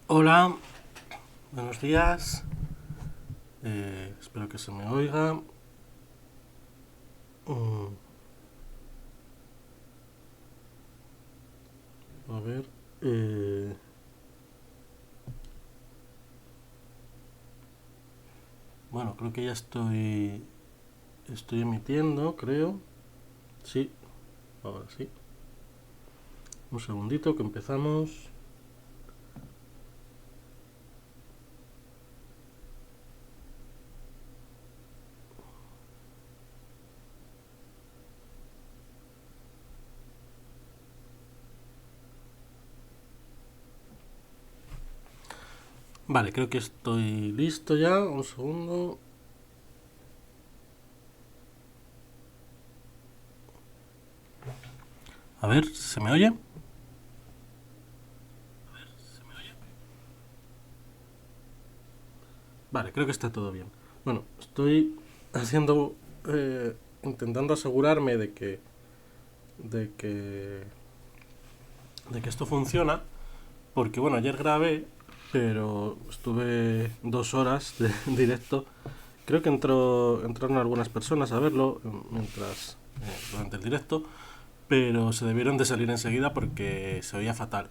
Hola, buenos días. Espero que se me oiga. Mm, a ver. eh, bueno, creo que ya estoy emitiendo, creo. Sí, ahora sí. Un segundito que empezamos. Vale, creo que estoy listo ya. Un segundo. A ver, ¿se me oye? Vale, creo que está todo bien. Bueno, estoy haciendo, intentando asegurarme de que, de que esto funciona. Porque bueno, ayer grabé, pero estuve 2 horas de directo. Creo que entraron algunas personas a verlo mientras durante el directo, pero se debieron de salir enseguida porque se oía fatal.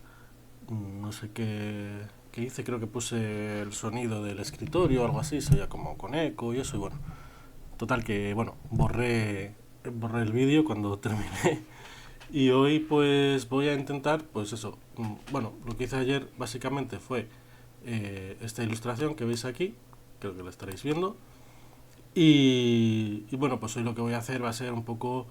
No sé qué hice, creo que puse el sonido del escritorio o algo así, se oía como con eco y eso, y bueno, total que bueno, borré el vídeo cuando terminé. Y hoy pues voy a intentar, pues eso, bueno, lo que hice ayer básicamente fue esta ilustración que veis aquí, creo que la estaréis viendo, y bueno, pues hoy lo que voy a hacer va a ser un poco,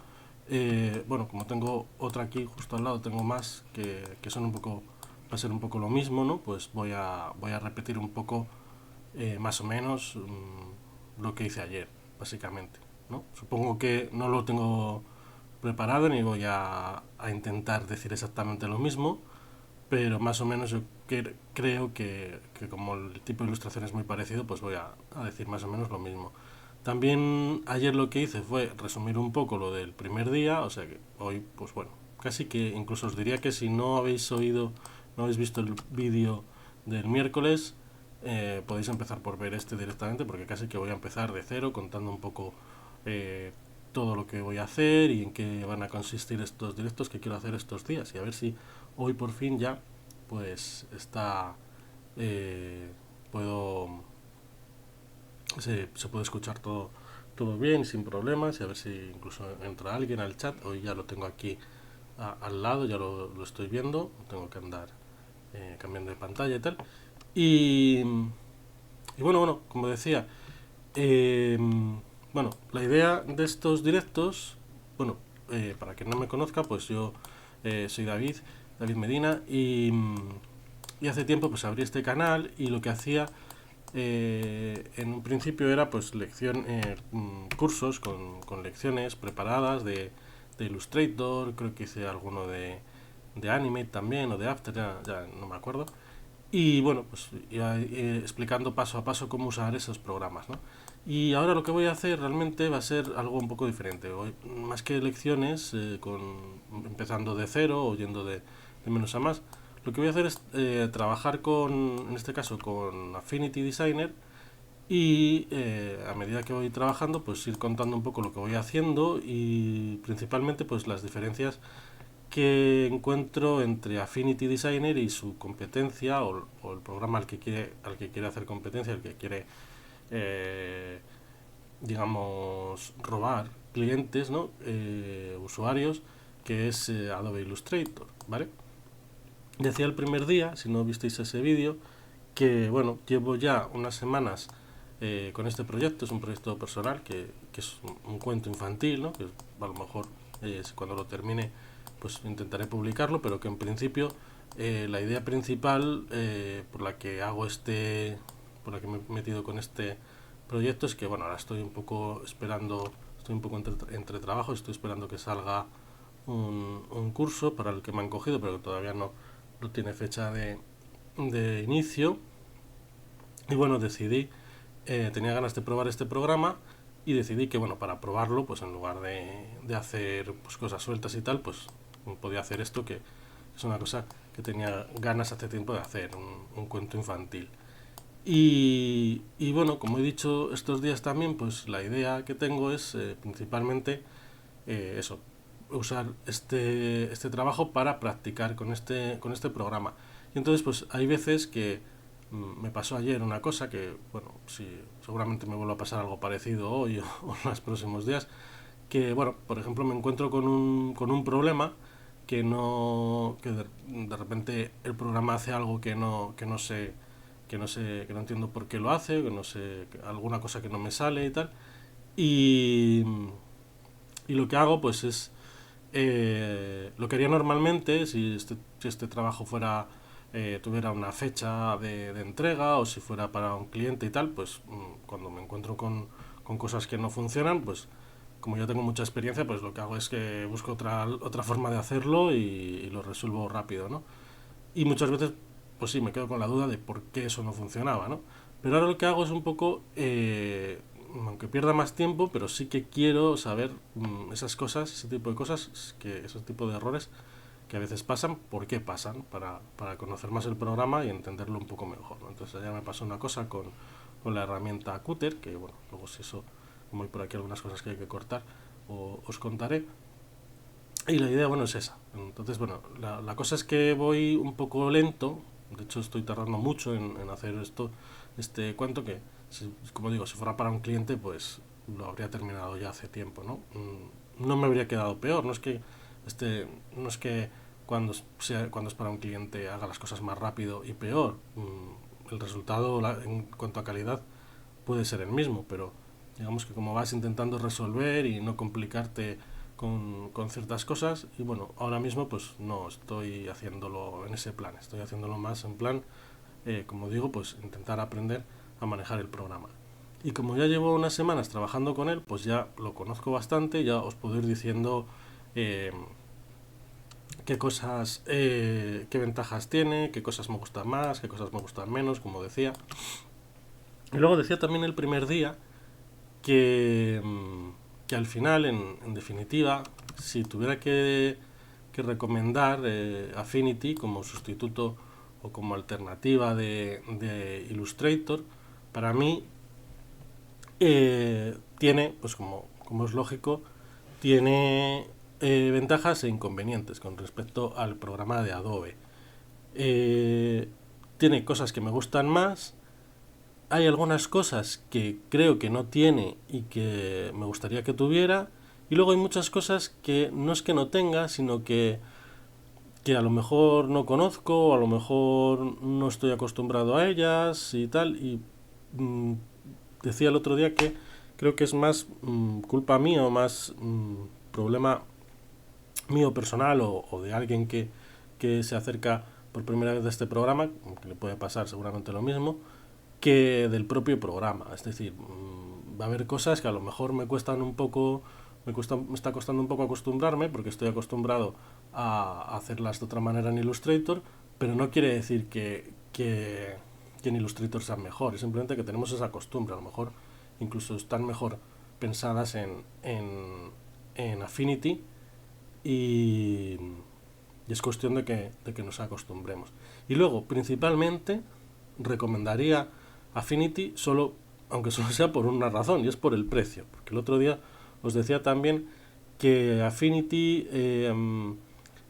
bueno, como tengo otra aquí justo al lado, tengo más que son un poco, va a ser un poco lo mismo, ¿no? Pues voy a repetir un poco más o menos lo que hice ayer, básicamente, ¿no? Supongo que no lo tengo preparado ni voy a intentar decir exactamente lo mismo, pero más o menos yo creo que como el tipo de ilustración es muy parecido, pues voy a decir más o menos lo mismo. También ayer lo que hice fue resumir un poco lo del primer día, o sea que hoy, pues bueno, casi que incluso os diría que si no habéis oído, no habéis visto el vídeo del miércoles, podéis empezar por ver este directamente, porque casi que voy a empezar de cero contando un poco eh, todo lo que voy a hacer y en qué van a consistir estos directos que quiero hacer estos días, y a ver si hoy por fin ya pues está eh, puedo se puede escuchar todo bien sin problemas, y a ver si incluso entra alguien al chat. Hoy ya lo tengo aquí al lado, ya lo estoy viendo, no tengo que andar cambiando de pantalla y tal. Y, y bueno, como decía, eh, bueno, la idea de estos directos, bueno, para quien no me conozca, pues yo soy David Medina, y hace tiempo pues abrí este canal, y lo que hacía en un principio era pues cursos con lecciones preparadas de Illustrator, creo que hice alguno de Animate también, o de After, ya no me acuerdo. Y bueno, pues iba explicando paso a paso cómo usar esos programas, ¿no? Y ahora lo que voy a hacer realmente va a ser algo un poco diferente. Más que lecciones, empezando de cero o yendo de menos a más, lo que voy a hacer es trabajar en este caso, con Affinity Designer, y a medida que voy trabajando, pues ir contando un poco lo que voy haciendo, y principalmente pues las diferencias que encuentro entre Affinity Designer y su competencia, o el programa al que quiere hacer competencia, el que quiere, eh, digamos, robar clientes, ¿no? Usuarios, que es Adobe Illustrator, ¿vale? Decía el primer día, si no visteis ese vídeo, que bueno, llevo ya unas semanas con este proyecto. Es un proyecto personal que es un cuento infantil, ¿no? Que a lo mejor cuando lo termine pues intentaré publicarlo, pero que en principio la idea principal por la que me he metido con este proyecto es que bueno, ahora estoy un poco esperando, estoy un poco entre trabajos, estoy esperando que salga un curso para el que me han cogido, pero que todavía no tiene fecha de inicio. Y bueno, tenía ganas de probar este programa, y decidí que bueno, para probarlo, pues en lugar de hacer pues cosas sueltas y tal, pues podía hacer esto, que es una cosa tenía ganas hace tiempo de hacer, un cuento infantil. Y bueno, como he dicho estos días también, pues la idea que tengo es principalmente eso, usar este trabajo para practicar con este programa. Y entonces pues hay veces que me pasó ayer una cosa que, bueno, si seguramente me vuelva a pasar algo parecido hoy o en los próximos días, que bueno, por ejemplo me encuentro con un problema que no que de repente el programa hace algo que no sé que no entiendo por qué lo hace, que no sé, alguna cosa que no me sale y tal. Y, y lo que hago pues es lo que haría normalmente si este trabajo fuera tuviera una fecha de entrega o si fuera para un cliente y tal, pues cuando me encuentro con cosas que no funcionan, pues como yo tengo mucha experiencia, pues lo que hago es que busco otra forma de hacerlo y lo resuelvo rápido, ¿no? Y muchas veces, pues sí, me quedo con la duda de por qué eso no funcionaba, ¿no? Pero ahora lo que hago es un poco, aunque pierda más tiempo, pero sí que quiero saber esas cosas, ese tipo de cosas, ese tipo de errores que a veces pasan, por qué pasan, para conocer más el programa y entenderlo un poco mejor, ¿no? Entonces ya me pasó una cosa con la herramienta Qt, que bueno, luego si eso, como hay por aquí algunas cosas que hay que cortar, os contaré. Y la idea, bueno, es esa. Entonces, bueno, la cosa es que voy un poco lento. De hecho, estoy tardando mucho en hacer este cuento que, como digo, si fuera para un cliente, pues lo habría terminado ya hace tiempo, ¿no? No me habría quedado peor. No es que cuando es para un cliente haga las cosas más rápido y peor. El resultado, en cuanto a calidad, puede ser el mismo, pero digamos que como vas intentando resolver y no complicarte con ciertas cosas, y bueno, ahora mismo pues no estoy haciéndolo en ese plan, estoy haciéndolo más en plan, como digo, pues intentar aprender a manejar el programa. Y como ya llevo unas semanas trabajando con él, pues ya lo conozco bastante, ya os puedo ir diciendo eh, qué ventajas tiene, qué cosas me gustan más, qué cosas me gustan menos, como decía. Y luego decía también el primer día que, que al final, en definitiva, si tuviera que recomendar Affinity como sustituto o como alternativa de Illustrator, para mí tiene, pues como es lógico, tiene ventajas e inconvenientes con respecto al programa de Adobe. Eh, Tiene cosas que me gustan más, hay algunas cosas que creo que no tiene y que me gustaría que tuviera. Y luego hay muchas cosas que no es que no tenga, sino que a lo mejor no conozco, o a lo mejor no estoy acostumbrado a ellas y tal. Y mm, decía el otro día que creo que es más culpa mía o más problema mío personal o de alguien que se acerca por primera vez a este programa, que le puede pasar seguramente lo mismo, que del propio programa. Es decir, va a haber cosas que a lo mejor me cuestan un poco, me está costando un poco acostumbrarme porque estoy acostumbrado a hacerlas de otra manera en Illustrator, pero no quiere decir que en Illustrator sean mejores, simplemente que tenemos esa costumbre. A lo mejor incluso están mejor pensadas en Affinity y, y es cuestión de que nos acostumbremos. Y luego, principalmente, recomendaría Affinity solo, aunque solo sea por una razón, y es por el precio. Porque el otro día os decía también que Affinity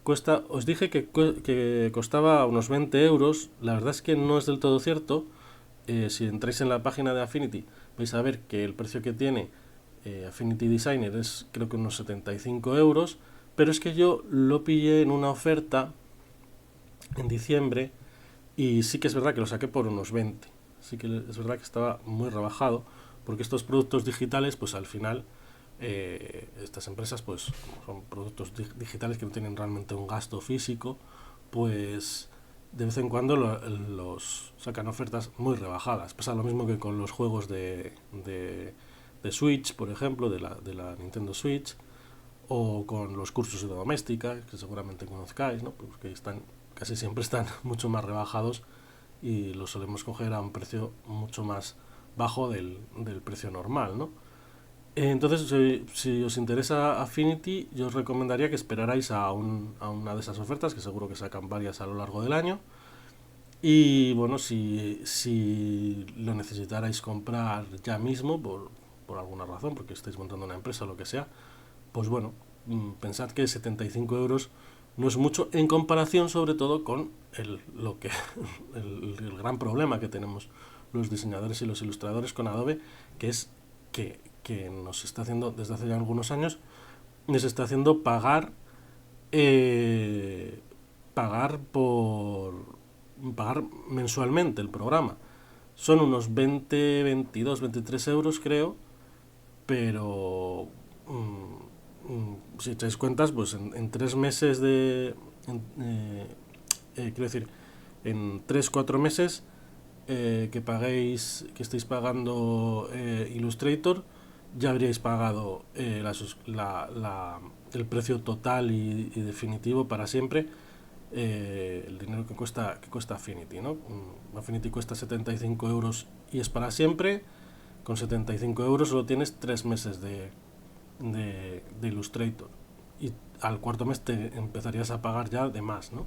cuesta, os dije que costaba unos 20 euros. La verdad es que no es del todo cierto. Si entráis en la página de Affinity vais a ver que el precio que tiene Affinity Designer es creo que unos 75 euros, pero es que yo lo pillé en una oferta en diciembre y sí que es verdad que lo saqué por unos 20. Sí que es verdad que estaba muy rebajado, porque estos productos digitales, pues al final, estas empresas, pues son productos digitales que no tienen realmente un gasto físico, pues de vez en cuando los sacan ofertas muy rebajadas. Pasa lo mismo que con los juegos de Switch, por ejemplo, de la Nintendo Switch, o con los cursos de doméstica, que seguramente conozcáis, ¿no? Pues que casi siempre están mucho más rebajados y los solemos coger a un precio mucho más bajo del precio normal, ¿no? Entonces, si os interesa Affinity, yo os recomendaría que esperarais a una de esas ofertas, que seguro que sacan varias a lo largo del año. Y bueno, si lo necesitarais comprar ya mismo, por alguna razón, porque estáis montando una empresa o lo que sea, pues bueno, pensad que 75 euros no es mucho en comparación sobre todo con lo que, el gran problema que tenemos los diseñadores y los ilustradores con Adobe, que es que nos está haciendo desde hace ya algunos años, nos está haciendo eh, pagar por pagar mensualmente el programa. Son unos 20, 22, 23 euros creo, pero si echáis cuentas, pues en 3 meses quiero decir, en 3 4 meses que estéis pagando Illustrator, ya habríais pagado el precio total y definitivo para siempre, el dinero que cuesta Affinity, ¿no? Affinity cuesta 75 euros y es para siempre. Con 75 euros solo tienes 3 meses de Illustrator. Y al cuarto mes te empezarías a pagar ya de más, ¿no?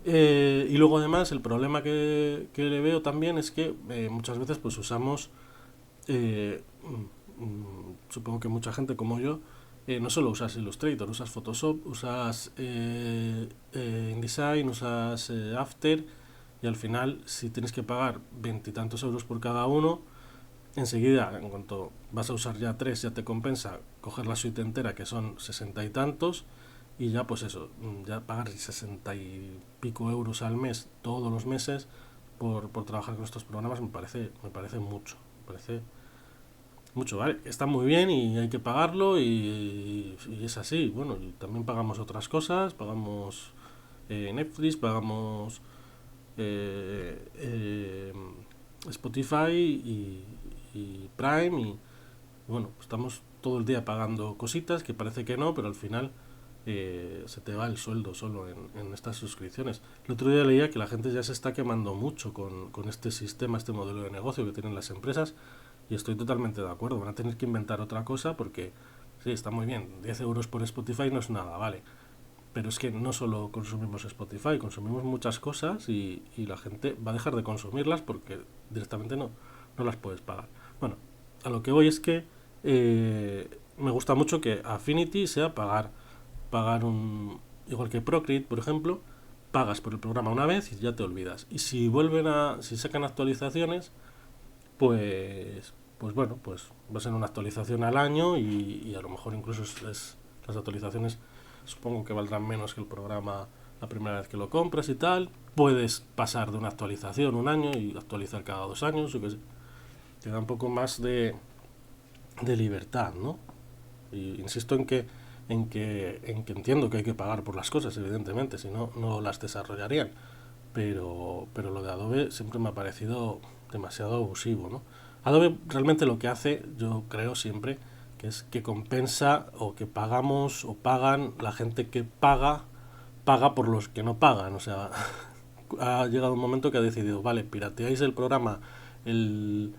Y luego además el problema que le veo también es que muchas veces pues usamos, supongo que mucha gente como yo, no solo usas Illustrator, usas Photoshop, usas InDesign, usas After, y al final si tienes que pagar veintitantos euros por cada uno, enseguida, en cuanto vas a usar ya tres, ya te compensa coger la suite entera, que son 60 y tantos, y ya pues eso, ya pagar 60 y pico euros al mes, todos los meses, por trabajar con estos programas, me parece mucho. Me parece mucho, ¿vale? Está muy bien y hay que pagarlo y es así. Bueno, y también pagamos otras cosas, pagamos Netflix, pagamos eh, eh, Spotify y Prime y bueno, estamos todo el día pagando cositas que parece que no, pero al final se te va el sueldo solo en estas suscripciones. El otro día leía que la gente ya se está quemando mucho con este sistema, este modelo de negocio que tienen las empresas y estoy totalmente de acuerdo. Van a tener que inventar otra cosa porque sí, está muy bien. 10 euros por Spotify no es nada, vale. Pero es que no solo consumimos Spotify, consumimos muchas cosas y la gente va a dejar de consumirlas porque directamente no las puedes pagar. Bueno, a lo que voy es que me gusta mucho que Affinity sea pagar igual que Procreate, por ejemplo, pagas por el programa una vez y ya te olvidas. Y si sacan actualizaciones, pues bueno, pues va a ser una actualización al año y a lo mejor incluso las actualizaciones supongo que valdrán menos que el programa la primera vez que lo compras y tal. Puedes pasar de una actualización un año y actualizar cada 2 años, yo que sé. Te da un poco más de libertad, ¿no? Y insisto en que entiendo que hay que pagar por las cosas, evidentemente, si no, no las desarrollarían. Pero lo de Adobe siempre me ha parecido demasiado abusivo, ¿no? Adobe realmente lo que hace, yo creo siempre, que es que compensa o que pagamos o pagan la gente que paga por los que no pagan. O sea, ha llegado un momento que ha decidido, vale, pirateáis el programa, el,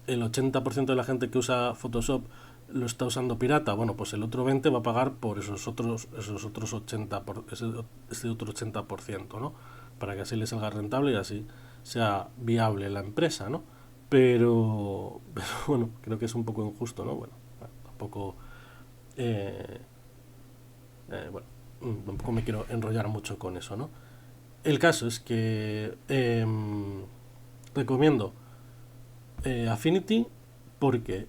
el 80% de la gente que usa Photoshop lo está usando pirata, bueno, pues el otro 20 va a pagar por esos otros 80 ese otro 80%, ¿no? Para que así le salga rentable y así sea viable la empresa, ¿no? Pero bueno, creo que es un poco injusto, ¿no? Bueno, tampoco eh, bueno, tampoco me quiero enrollar mucho con eso, ¿no? El caso es que recomiendo Affinity porque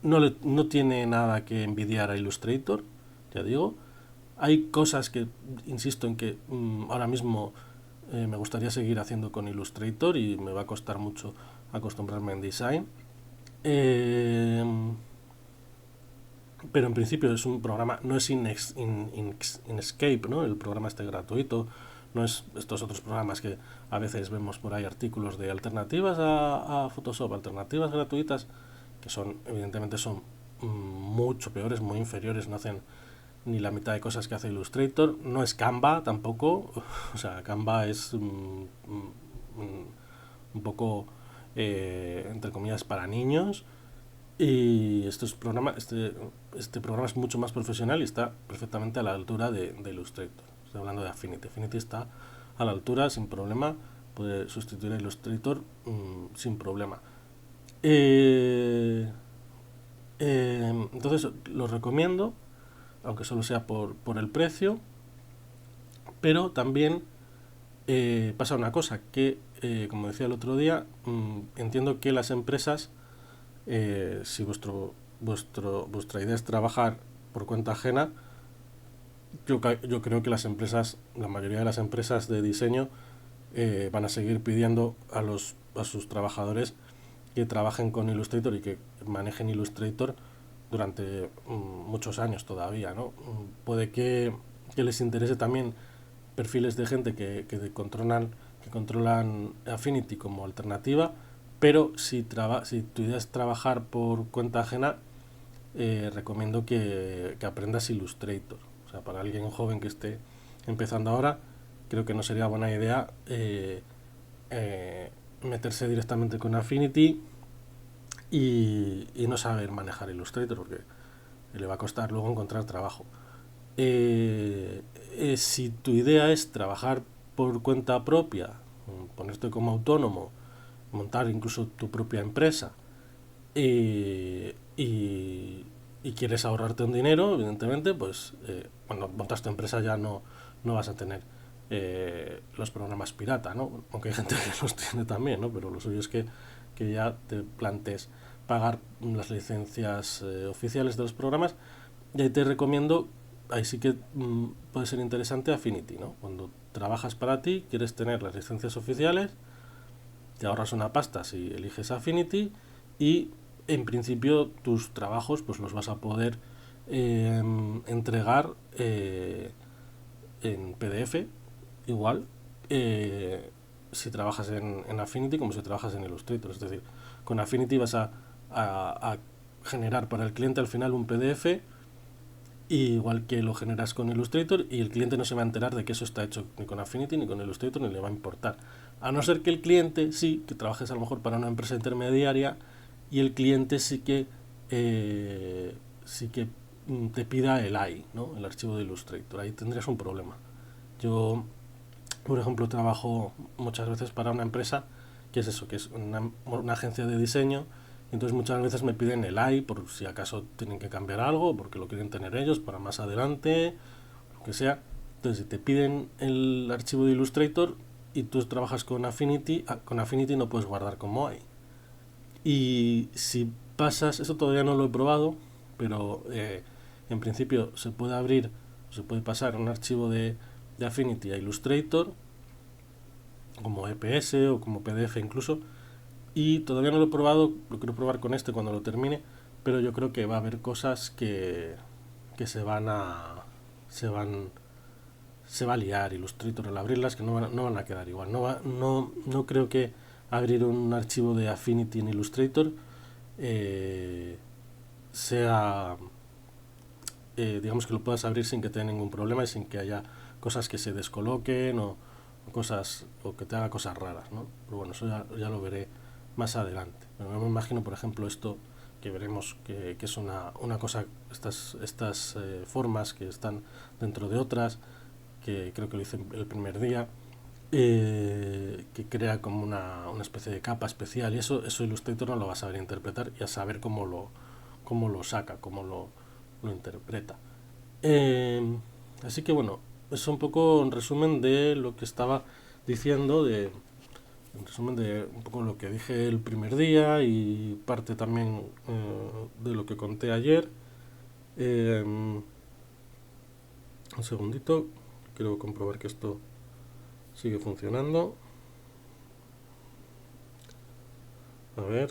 no tiene nada que envidiar a Illustrator, ya digo. Hay cosas que, insisto en que ahora mismo me gustaría seguir haciendo con Illustrator y me va a costar mucho acostumbrarme en Design. Eh, pero en principio es un programa, no es Inkscape, ¿no? El programa este gratuito, no es estos otros programas que a veces vemos por ahí artículos de alternativas a Photoshop, alternativas gratuitas, que son, evidentemente son mucho peores, muy inferiores, no hacen ni la mitad de cosas que hace Illustrator, no es Canva tampoco, o sea, Canva es un poco, entre comillas, para niños, Y este programa es mucho más profesional y está perfectamente a la altura de Illustrator. Estoy hablando de Affinity. Affinity está a la altura sin problema, puede sustituir a Illustrator sin problema. Entonces lo recomiendo, aunque solo sea por el precio, pero también pasa una cosa, que como decía el otro día, entiendo que las empresas, si vuestra idea es trabajar por cuenta ajena, yo creo que las empresas, la mayoría de las empresas de diseño, van a seguir pidiendo a sus trabajadores que trabajen con Illustrator y que manejen Illustrator durante muchos años todavía, ¿no? Puede que les interese también perfiles de gente que controlan Affinity como alternativa, pero si tu idea es trabajar por cuenta ajena, recomiendo que aprendas Illustrator. O sea, para alguien joven que esté empezando ahora, creo que no sería buena idea meterse directamente con Affinity y no saber manejar Illustrator, porque le va a costar luego encontrar trabajo. Si tu idea es trabajar por cuenta propia, ponerte como autónomo, montar incluso tu propia empresa, y quieres ahorrarte un dinero, evidentemente, pues cuando montas tu empresa ya no vas a tener los programas pirata, ¿no? Aunque hay gente que los tiene también, ¿no? Pero lo suyo es que ya te plantees pagar las licencias oficiales de los programas. Y ahí te recomiendo, ahí sí que puede ser interesante Affinity, ¿no? Cuando trabajas para ti, quieres tener las licencias oficiales, te ahorras una pasta si eliges Affinity y en principio tus trabajos pues los vas a poder entregar en PDF igual, si trabajas en Affinity como si trabajas en Illustrator. Es decir, con Affinity vas a generar para el cliente al final un PDF, igual que lo generas con Illustrator, y el cliente no se va a enterar de que eso está hecho ni con Affinity ni con Illustrator, ni le va a importar. A no ser que el cliente, sí, que trabajes a lo mejor para una empresa intermediaria y el cliente sí que te pida el AI, ¿no? El archivo de Illustrator. Ahí tendrías un problema. Yo, por ejemplo, trabajo muchas veces para una empresa que es eso, que es una agencia de diseño. Entonces muchas veces me piden el AI por si acaso tienen que cambiar algo, porque lo quieren tener ellos para más adelante, lo que sea. Entonces si te piden el archivo de Illustrator y tú trabajas con Affinity no puedes guardar como AI. Y si pasas, eso todavía no lo he probado, pero en principio se puede pasar un archivo de Affinity a Illustrator, como EPS o como PDF incluso, y todavía no lo he probado, lo quiero probar con este cuando lo termine, pero yo creo que va a haber cosas que se va a liar Illustrator al abrirlas, que no van a quedar igual. No creo que abrir un archivo de Affinity en Illustrator eh, sea, digamos que lo puedas abrir sin que tenga ningún problema y sin que haya cosas que se descoloquen o que te haga cosas raras, ¿no? Pero bueno, eso ya lo veré más adelante. Pero me imagino, por ejemplo, esto que veremos que es una cosa, estas formas que están dentro de otras, que creo que lo hice el primer día, que crea como una especie de capa especial, y eso Illustrator no lo va a saber interpretar y a saber cómo lo saca, lo interpreta. Así que bueno, es un poco un resumen de lo que estaba diciendo, en resumen de un poco lo que dije el primer día y parte también de lo que conté ayer. Un segundito, quiero comprobar que esto sigue funcionando. A ver,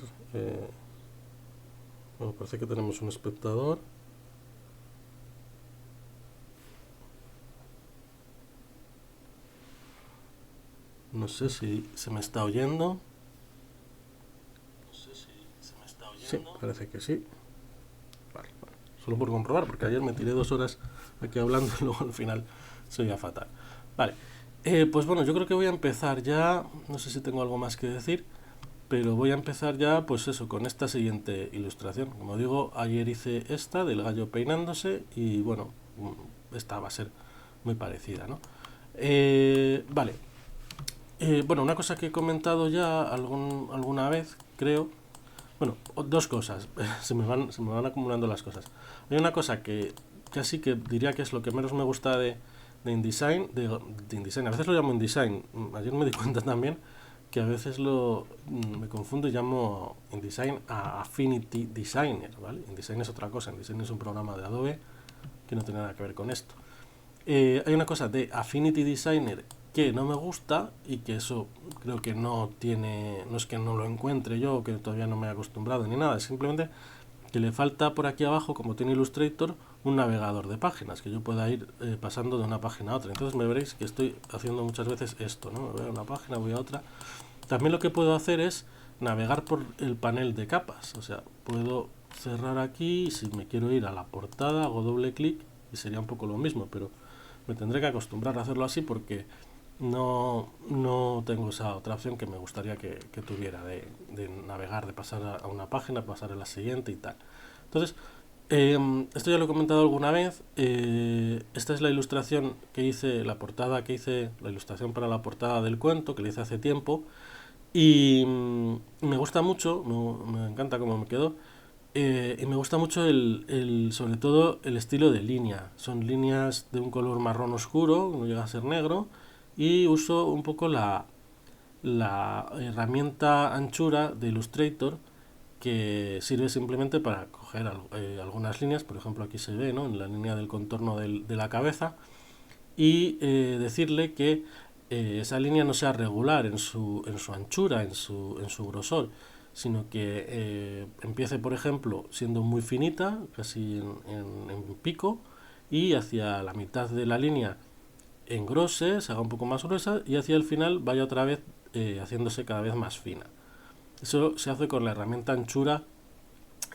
bueno, parece que tenemos un espectador. No sé si se me está oyendo. Sí, parece que sí. Vale, vale. Solo por comprobar, porque ayer me tiré 2 horas aquí hablando y luego al final se oía fatal. Vale, pues bueno, yo creo que voy a empezar ya. No sé si tengo algo más que decir. pero voy a empezar ya, pues eso, con esta siguiente ilustración. Como digo, ayer hice esta del gallo peinándose y bueno, esta va a ser muy parecida, ¿no? Vale. Bueno, una cosa que he comentado ya alguna vez, creo. Bueno, dos cosas. Se me van acumulando las cosas. Hay una cosa que casi que diría que es lo que menos me gusta de InDesign, de InDesign. A veces lo llamo InDesign. Ayer me di cuenta también que a veces me confundo y llamo InDesign a Affinity Designer, ¿vale? InDesign es otra cosa. InDesign es un programa de Adobe que no tiene nada que ver con esto. Hay una cosa de Affinity Designer que no me gusta y que eso creo que no tiene, no es que no lo encuentre yo, que todavía no me he acostumbrado ni nada, es simplemente que le falta por aquí abajo, como tiene Illustrator, un navegador de páginas, que yo pueda ir pasando de una página a otra. Entonces me veréis que estoy haciendo muchas veces esto, ¿no? Me voy a una página, voy a otra. También lo que puedo hacer es navegar por el panel de capas, o sea, puedo cerrar aquí y si me quiero ir a la portada hago doble clic y sería un poco lo mismo, pero me tendré que acostumbrar a hacerlo así porque no tengo esa otra opción que me gustaría que tuviera de navegar, de pasar a una página, pasar a la siguiente y tal. Entonces, esto ya lo he comentado alguna vez. Esta es la ilustración que hice, la portada que hice, la ilustración para la portada del cuento que le hice hace tiempo. Y me gusta mucho, me encanta cómo me quedó. Y me gusta mucho sobre todo el estilo de línea. Son líneas de un color marrón oscuro, no llega a ser negro. Y uso un poco la herramienta anchura de Illustrator que sirve simplemente para coger algunas líneas. Por ejemplo, aquí se ve, ¿no? En la línea del contorno de la cabeza. Y decirle que esa línea no sea regular en su anchura, en su grosor, sino que empiece, por ejemplo, siendo muy finita, casi en pico, y hacia la mitad de la línea engrose, se haga un poco más gruesa, y hacia el final vaya otra vez haciéndose cada vez más fina. Eso se hace con la herramienta anchura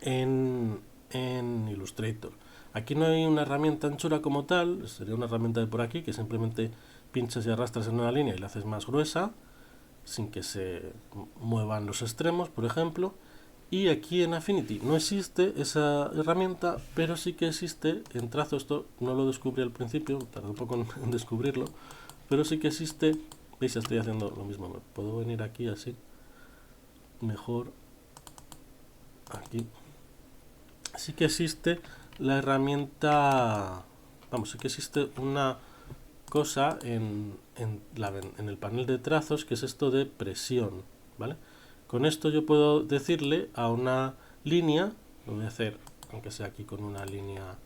en Illustrator. Aquí no hay una herramienta anchura como tal, sería una herramienta de por aquí que simplemente pinchas y arrastras en una línea y la haces más gruesa sin que se muevan los extremos, por ejemplo. Y aquí en Affinity no existe esa herramienta, pero sí que existe en trazo. Esto no lo descubrí al principio, tardé un poco en descubrirlo, pero sí que existe. Veis, estoy haciendo lo mismo. Puedo venir aquí así, mejor aquí. Sí que existe la herramienta, vamos, sí que existe una cosa en el panel de trazos que es esto de presión, ¿vale? Con esto yo puedo decirle a una línea, lo voy a hacer aunque sea aquí con una línea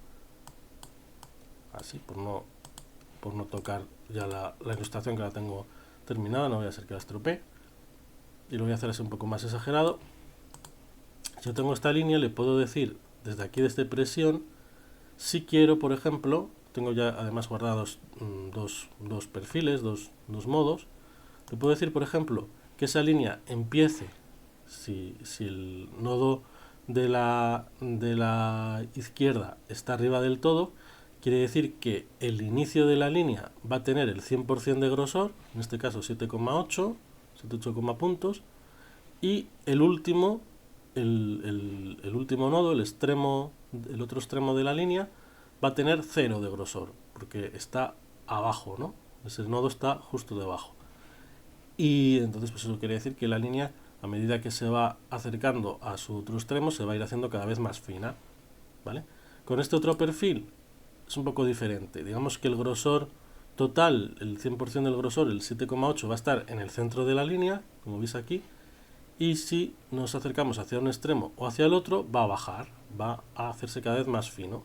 así, por no tocar ya la ilustración que la tengo terminada, no voy a hacer que la estropee, y lo voy a hacer así un poco más exagerado. Si yo tengo esta línea, le puedo decir desde aquí, desde presión, si quiero, por ejemplo, tengo ya además guardados dos perfiles, dos modos. Le puedo decir, por ejemplo, que esa línea empiece, si el nodo de la izquierda está arriba del todo, quiere decir que el inicio de la línea va a tener el 100% de grosor, en este caso 7,8, 7,8 puntos, y el último, el último nodo, el otro extremo de la línea, va a tener 0 de grosor, porque está abajo, ¿no? Ese nodo está justo debajo. Y entonces pues eso quiere decir que la línea, a medida que se va acercando a su otro extremo, se va a ir haciendo cada vez más fina, ¿vale? Con este otro perfil es un poco diferente. Digamos que el grosor total, el 100% del grosor, el 7,8, va a estar en el centro de la línea, como veis aquí, y si nos acercamos hacia un extremo o hacia el otro, va a bajar, va a hacerse cada vez más fino,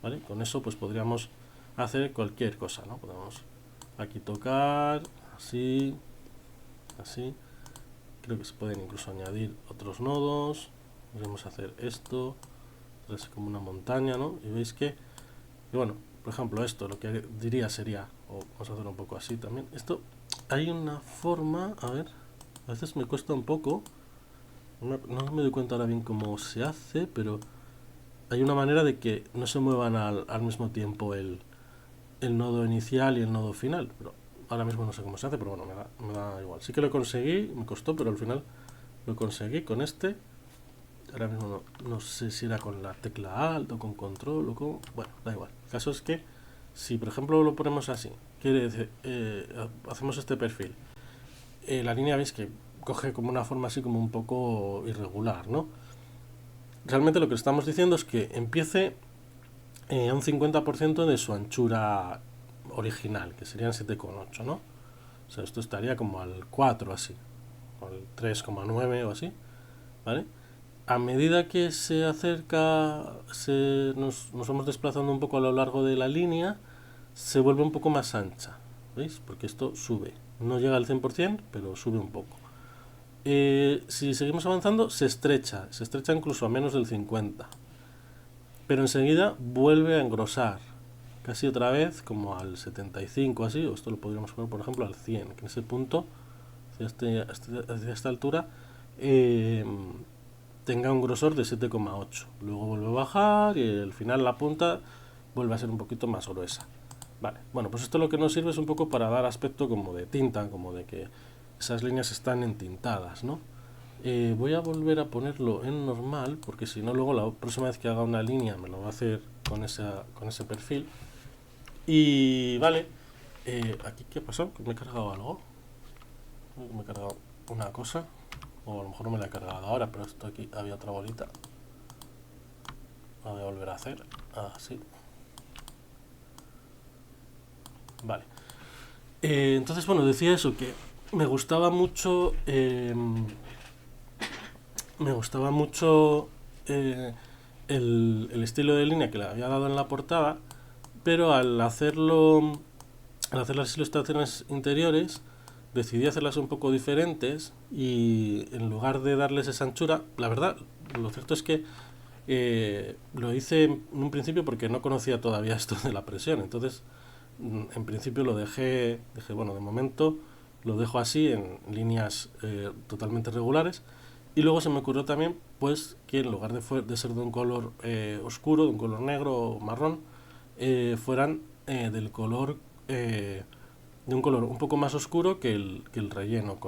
¿vale? Con eso pues podríamos hacer cualquier cosa, ¿no? Podemos aquí tocar, así, así. Creo que se pueden incluso añadir otros nodos. Podemos hacer esto, es como una montaña, ¿no? Y veis que, y bueno, por ejemplo, esto lo que diría sería, o vamos a hacerlo un poco así también. Esto, hay una forma, a ver, a veces me cuesta un poco, no me doy cuenta ahora bien cómo se hace, pero hay una manera de que no se muevan al mismo tiempo el nodo inicial y el nodo final, pero ahora mismo no sé cómo se hace, pero bueno, me da igual. Sí que lo conseguí, me costó, pero al final lo conseguí con este. Ahora mismo no sé si era con la tecla Alt o con Control o con... Bueno, da igual. El caso es que si por ejemplo lo ponemos así, quiere decir, hacemos este perfil, la línea veis que coge como una forma así como un poco irregular, ¿no? Realmente lo que estamos diciendo es que empiece a un 50% de su anchura original, que serían 7,8, ¿no? O sea, esto estaría como al 4 así, o al 3,9 o así, ¿vale? A medida que se acerca, nos vamos desplazando un poco a lo largo de la línea, se vuelve un poco más ancha, ¿veis? Porque esto sube, no llega al 100%, pero sube un poco. Si seguimos avanzando, se estrecha incluso a menos del 50, pero enseguida vuelve a engrosar, casi otra vez, como al 75 así, o esto lo podríamos poner por ejemplo al 100, que en ese punto, hacia esta altura, eh, tenga un grosor de 7,8. Luego vuelve a bajar y al final la punta vuelve a ser un poquito más gruesa. Vale, bueno, pues esto lo que nos sirve es un poco para dar aspecto como de tinta, como de que esas líneas están entintadas, ¿no? Voy a volver a ponerlo en normal, porque si no luego la próxima vez que haga una línea me lo va a hacer con ese perfil. Y vale, aquí ¿qué ha pasado? ¿Que me he cargado algo? Me he cargado una cosa, o a lo mejor no me la he cargado ahora, pero esto aquí había otra bolita. La voy a volver a hacer, así. Vale. Entonces, bueno, decía eso, que me gustaba mucho, el estilo de línea que le había dado en la portada, pero al hacer las ilustraciones interiores, decidí hacerlas un poco diferentes y en lugar de darles esa anchura, la verdad, lo cierto es que lo hice en un principio porque no conocía todavía esto de la presión, entonces en principio lo dije, bueno, de momento lo dejo así en líneas totalmente regulares. Y luego se me ocurrió también, pues, que en lugar de ser de un color oscuro, de un color negro o marrón, fueran del color, de un color un poco más oscuro que el relleno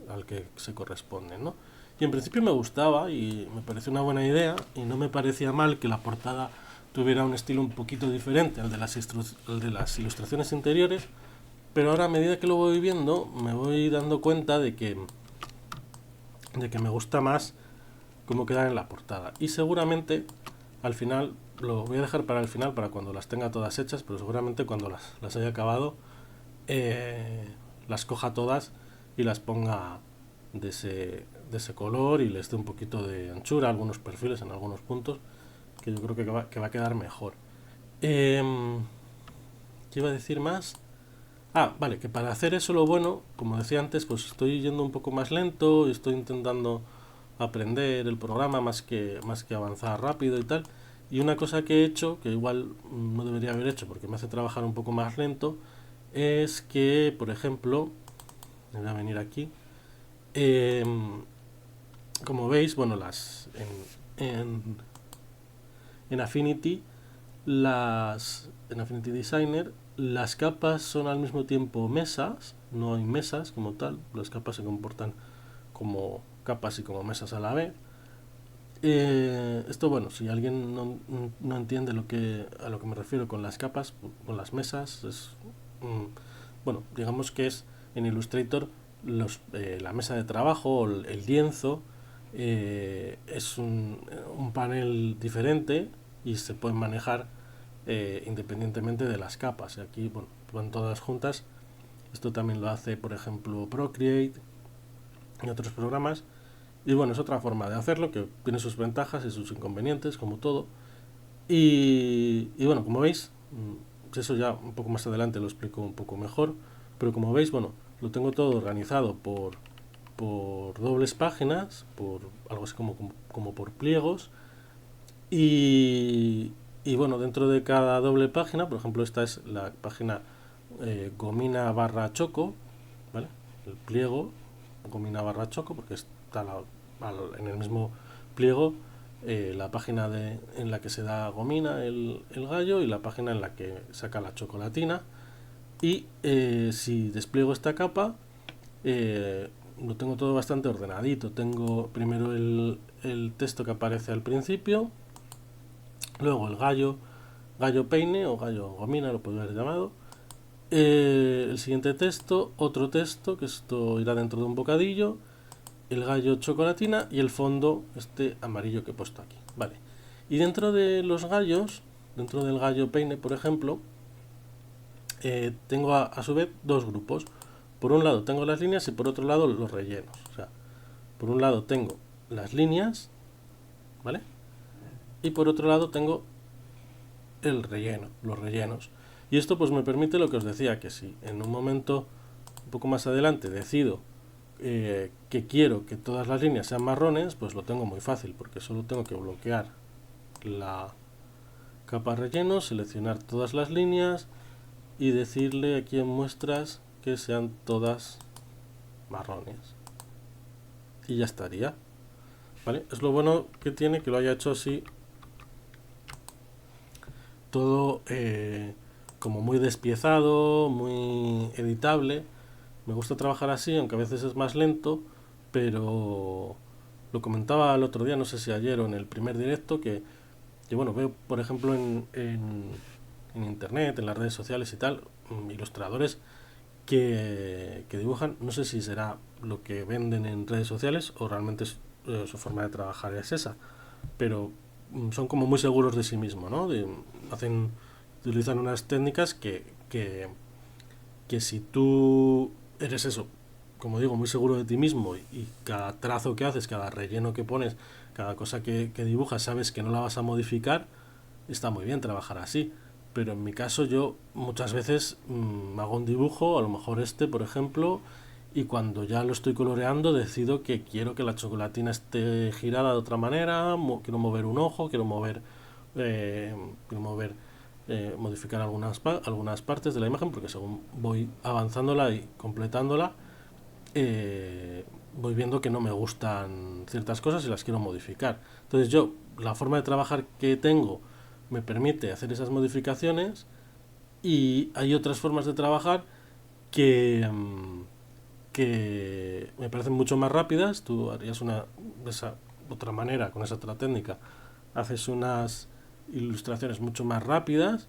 al que se corresponde, ¿no? Y en principio me gustaba y me pareció una buena idea y no me parecía mal que la portada tuviera un estilo un poquito diferente al de al de las ilustraciones interiores, pero ahora a medida que lo voy viendo me voy dando cuenta de que me gusta más cómo quedan en la portada. Y seguramente al final, lo voy a dejar para el final, para cuando las tenga todas hechas, pero seguramente cuando las haya acabado, las coja todas y las ponga de ese color y les dé un poquito de anchura, algunos perfiles en algunos puntos, que yo creo que va a quedar mejor. ¿Qué iba a decir más? Vale, que para hacer eso lo bueno, como decía antes, pues estoy yendo un poco más lento, estoy intentando aprender el programa más que avanzar rápido y tal. Y una cosa que he hecho, que igual no debería haber hecho porque me hace trabajar un poco más lento, es que, por ejemplo, voy a venir aquí, eh, como veis, bueno, en Affinity, en Affinity Designer, las capas son al mismo tiempo mesas, no hay mesas como tal, las capas se comportan como capas y como mesas a la vez. Esto, bueno, si alguien no entiende a lo que me refiero con las capas, con las mesas, bueno, digamos que es en Illustrator la mesa de trabajo, o el lienzo, es un panel diferente y se pueden manejar independientemente de las capas. Aquí, bueno, van todas juntas. Esto también lo hace, por ejemplo, Procreate y otros programas. Y bueno, es otra forma de hacerlo que tiene sus ventajas y sus inconvenientes, como todo. Y bueno, como veis, eso ya un poco más adelante lo explico un poco mejor. Pero como veis, bueno, lo tengo todo organizado por dobles páginas, por algo así como por pliegos. Y bueno, dentro de cada doble página, por ejemplo, esta es la página gomina barra choco, ¿vale? El pliego gomina barra choco, porque está en el mismo pliego la página en la que se da gomina el gallo y la página en la que saca la chocolatina. Y si despliego esta capa, lo tengo todo bastante ordenadito. Tengo primero el texto que aparece al principio, luego el gallo peine o gallo gomina, lo puedo haber llamado. El siguiente texto, otro texto, que esto irá dentro de un bocadillo, el gallo chocolatina y el fondo, este amarillo que he puesto aquí. Vale. Y dentro de los gallos, dentro del gallo peine, por ejemplo, tengo a su vez dos grupos. Por un lado tengo las líneas y por otro lado los rellenos. O sea, por un lado tengo las líneas, ¿vale? Y por otro lado tengo el relleno, los rellenos. Y esto pues me permite lo que os decía, que si en un momento un poco más adelante decido que quiero que todas las líneas sean marrones, pues lo tengo muy fácil, porque solo tengo que bloquear la capa relleno, seleccionar todas las líneas y decirle aquí en muestras que sean todas marrones. Y ya estaría. ¿Vale? Es lo bueno que tiene que lo haya hecho así todo como muy despiezado, muy editable. Me gusta trabajar así, aunque a veces es más lento, pero lo comentaba el otro día, no sé si ayer o en el primer directo, que bueno, veo por ejemplo en internet, en las redes sociales y tal, ilustradores que dibujan, no sé si será lo que venden en redes sociales o realmente su forma de trabajar es esa, pero son como muy seguros de sí mismos, ¿no? Utilizan unas técnicas que si tú eres eso, como digo, muy seguro de ti mismo y cada trazo que haces, cada relleno que pones, cada cosa que dibujas, sabes que no la vas a modificar, está muy bien trabajar así. Pero en mi caso yo muchas veces hago un dibujo, a lo mejor este, por ejemplo, y cuando ya lo estoy coloreando decido que quiero que la chocolatina esté girada de otra manera, quiero mover un ojo, eh, quiero mover modificar algunas partes de la imagen, porque según voy avanzándola y completándola, voy viendo que no me gustan ciertas cosas y las quiero modificar. Entonces yo, la forma de trabajar que tengo me permite hacer esas modificaciones y hay otras formas de trabajar que me parecen mucho más rápidas. Tú harías una de esa otra manera, con esa otra técnica, haces unas ilustraciones mucho más rápidas,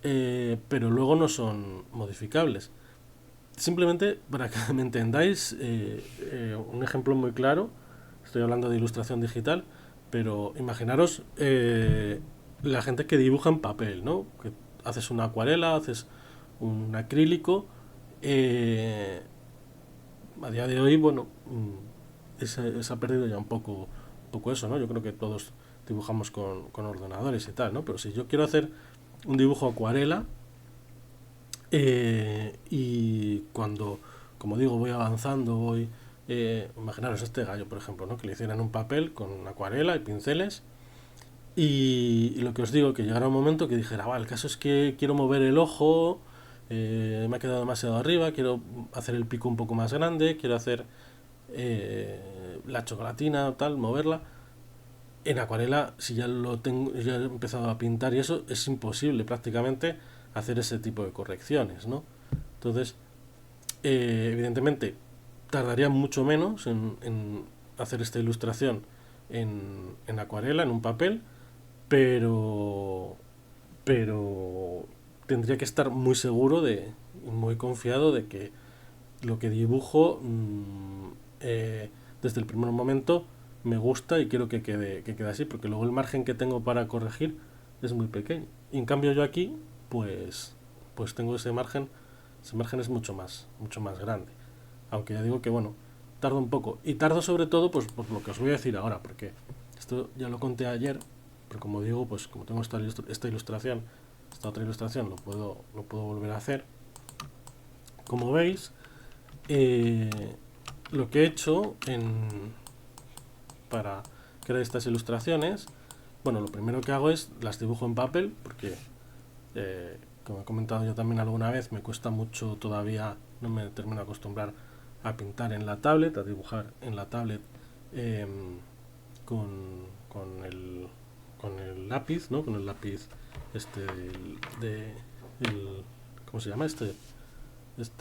pero luego no son modificables. Simplemente para que me entendáis, un ejemplo muy claro, estoy hablando de ilustración digital, pero imaginaros la gente que dibuja en papel, ¿no? Que haces una acuarela, haces un acrílico, eh, a día de hoy, bueno, se ha perdido ya un poco eso, ¿no? Yo creo que todos dibujamos con ordenadores y tal, ¿no? Pero si yo quiero hacer un dibujo acuarela, y cuando, como digo, voy avanzando, imaginaros este gallo, por ejemplo, ¿no? Que le hicieran un papel con acuarela y pinceles. Y lo que os digo, que llegará un momento que dijera, el caso es que quiero mover el ojo, me ha quedado demasiado arriba, quiero hacer el pico un poco más grande, quiero hacer la chocolatina, tal, moverla. En acuarela, si ya lo tengo, ya he empezado a pintar y eso, es imposible prácticamente hacer ese tipo de correcciones, ¿no? Entonces, evidentemente, tardaría mucho menos en hacer esta ilustración en acuarela, en un papel, pero, pero tendría que estar muy seguro muy confiado de que lo que dibujo desde el primer momento me gusta y quiero que quede así, porque luego el margen que tengo para corregir es muy pequeño. Y en cambio yo aquí, pues tengo ese margen es mucho más grande. Aunque ya digo que bueno, tardo un poco. Y tardo sobre todo pues por lo que os voy a decir ahora, porque esto ya lo conté ayer, pero como digo, pues como tengo esta ilustración, esta otra ilustración, lo puedo volver a hacer. Como veis, eh, lo que he hecho para crear estas ilustraciones, bueno, lo primero que hago es las dibujo en papel, porque como he comentado yo también alguna vez, me cuesta mucho todavía, no me termino de acostumbrar a pintar en la tablet, a dibujar en la tablet eh, con, con, el, con el lápiz, ¿no? Con el lápiz este ¿cómo se llama este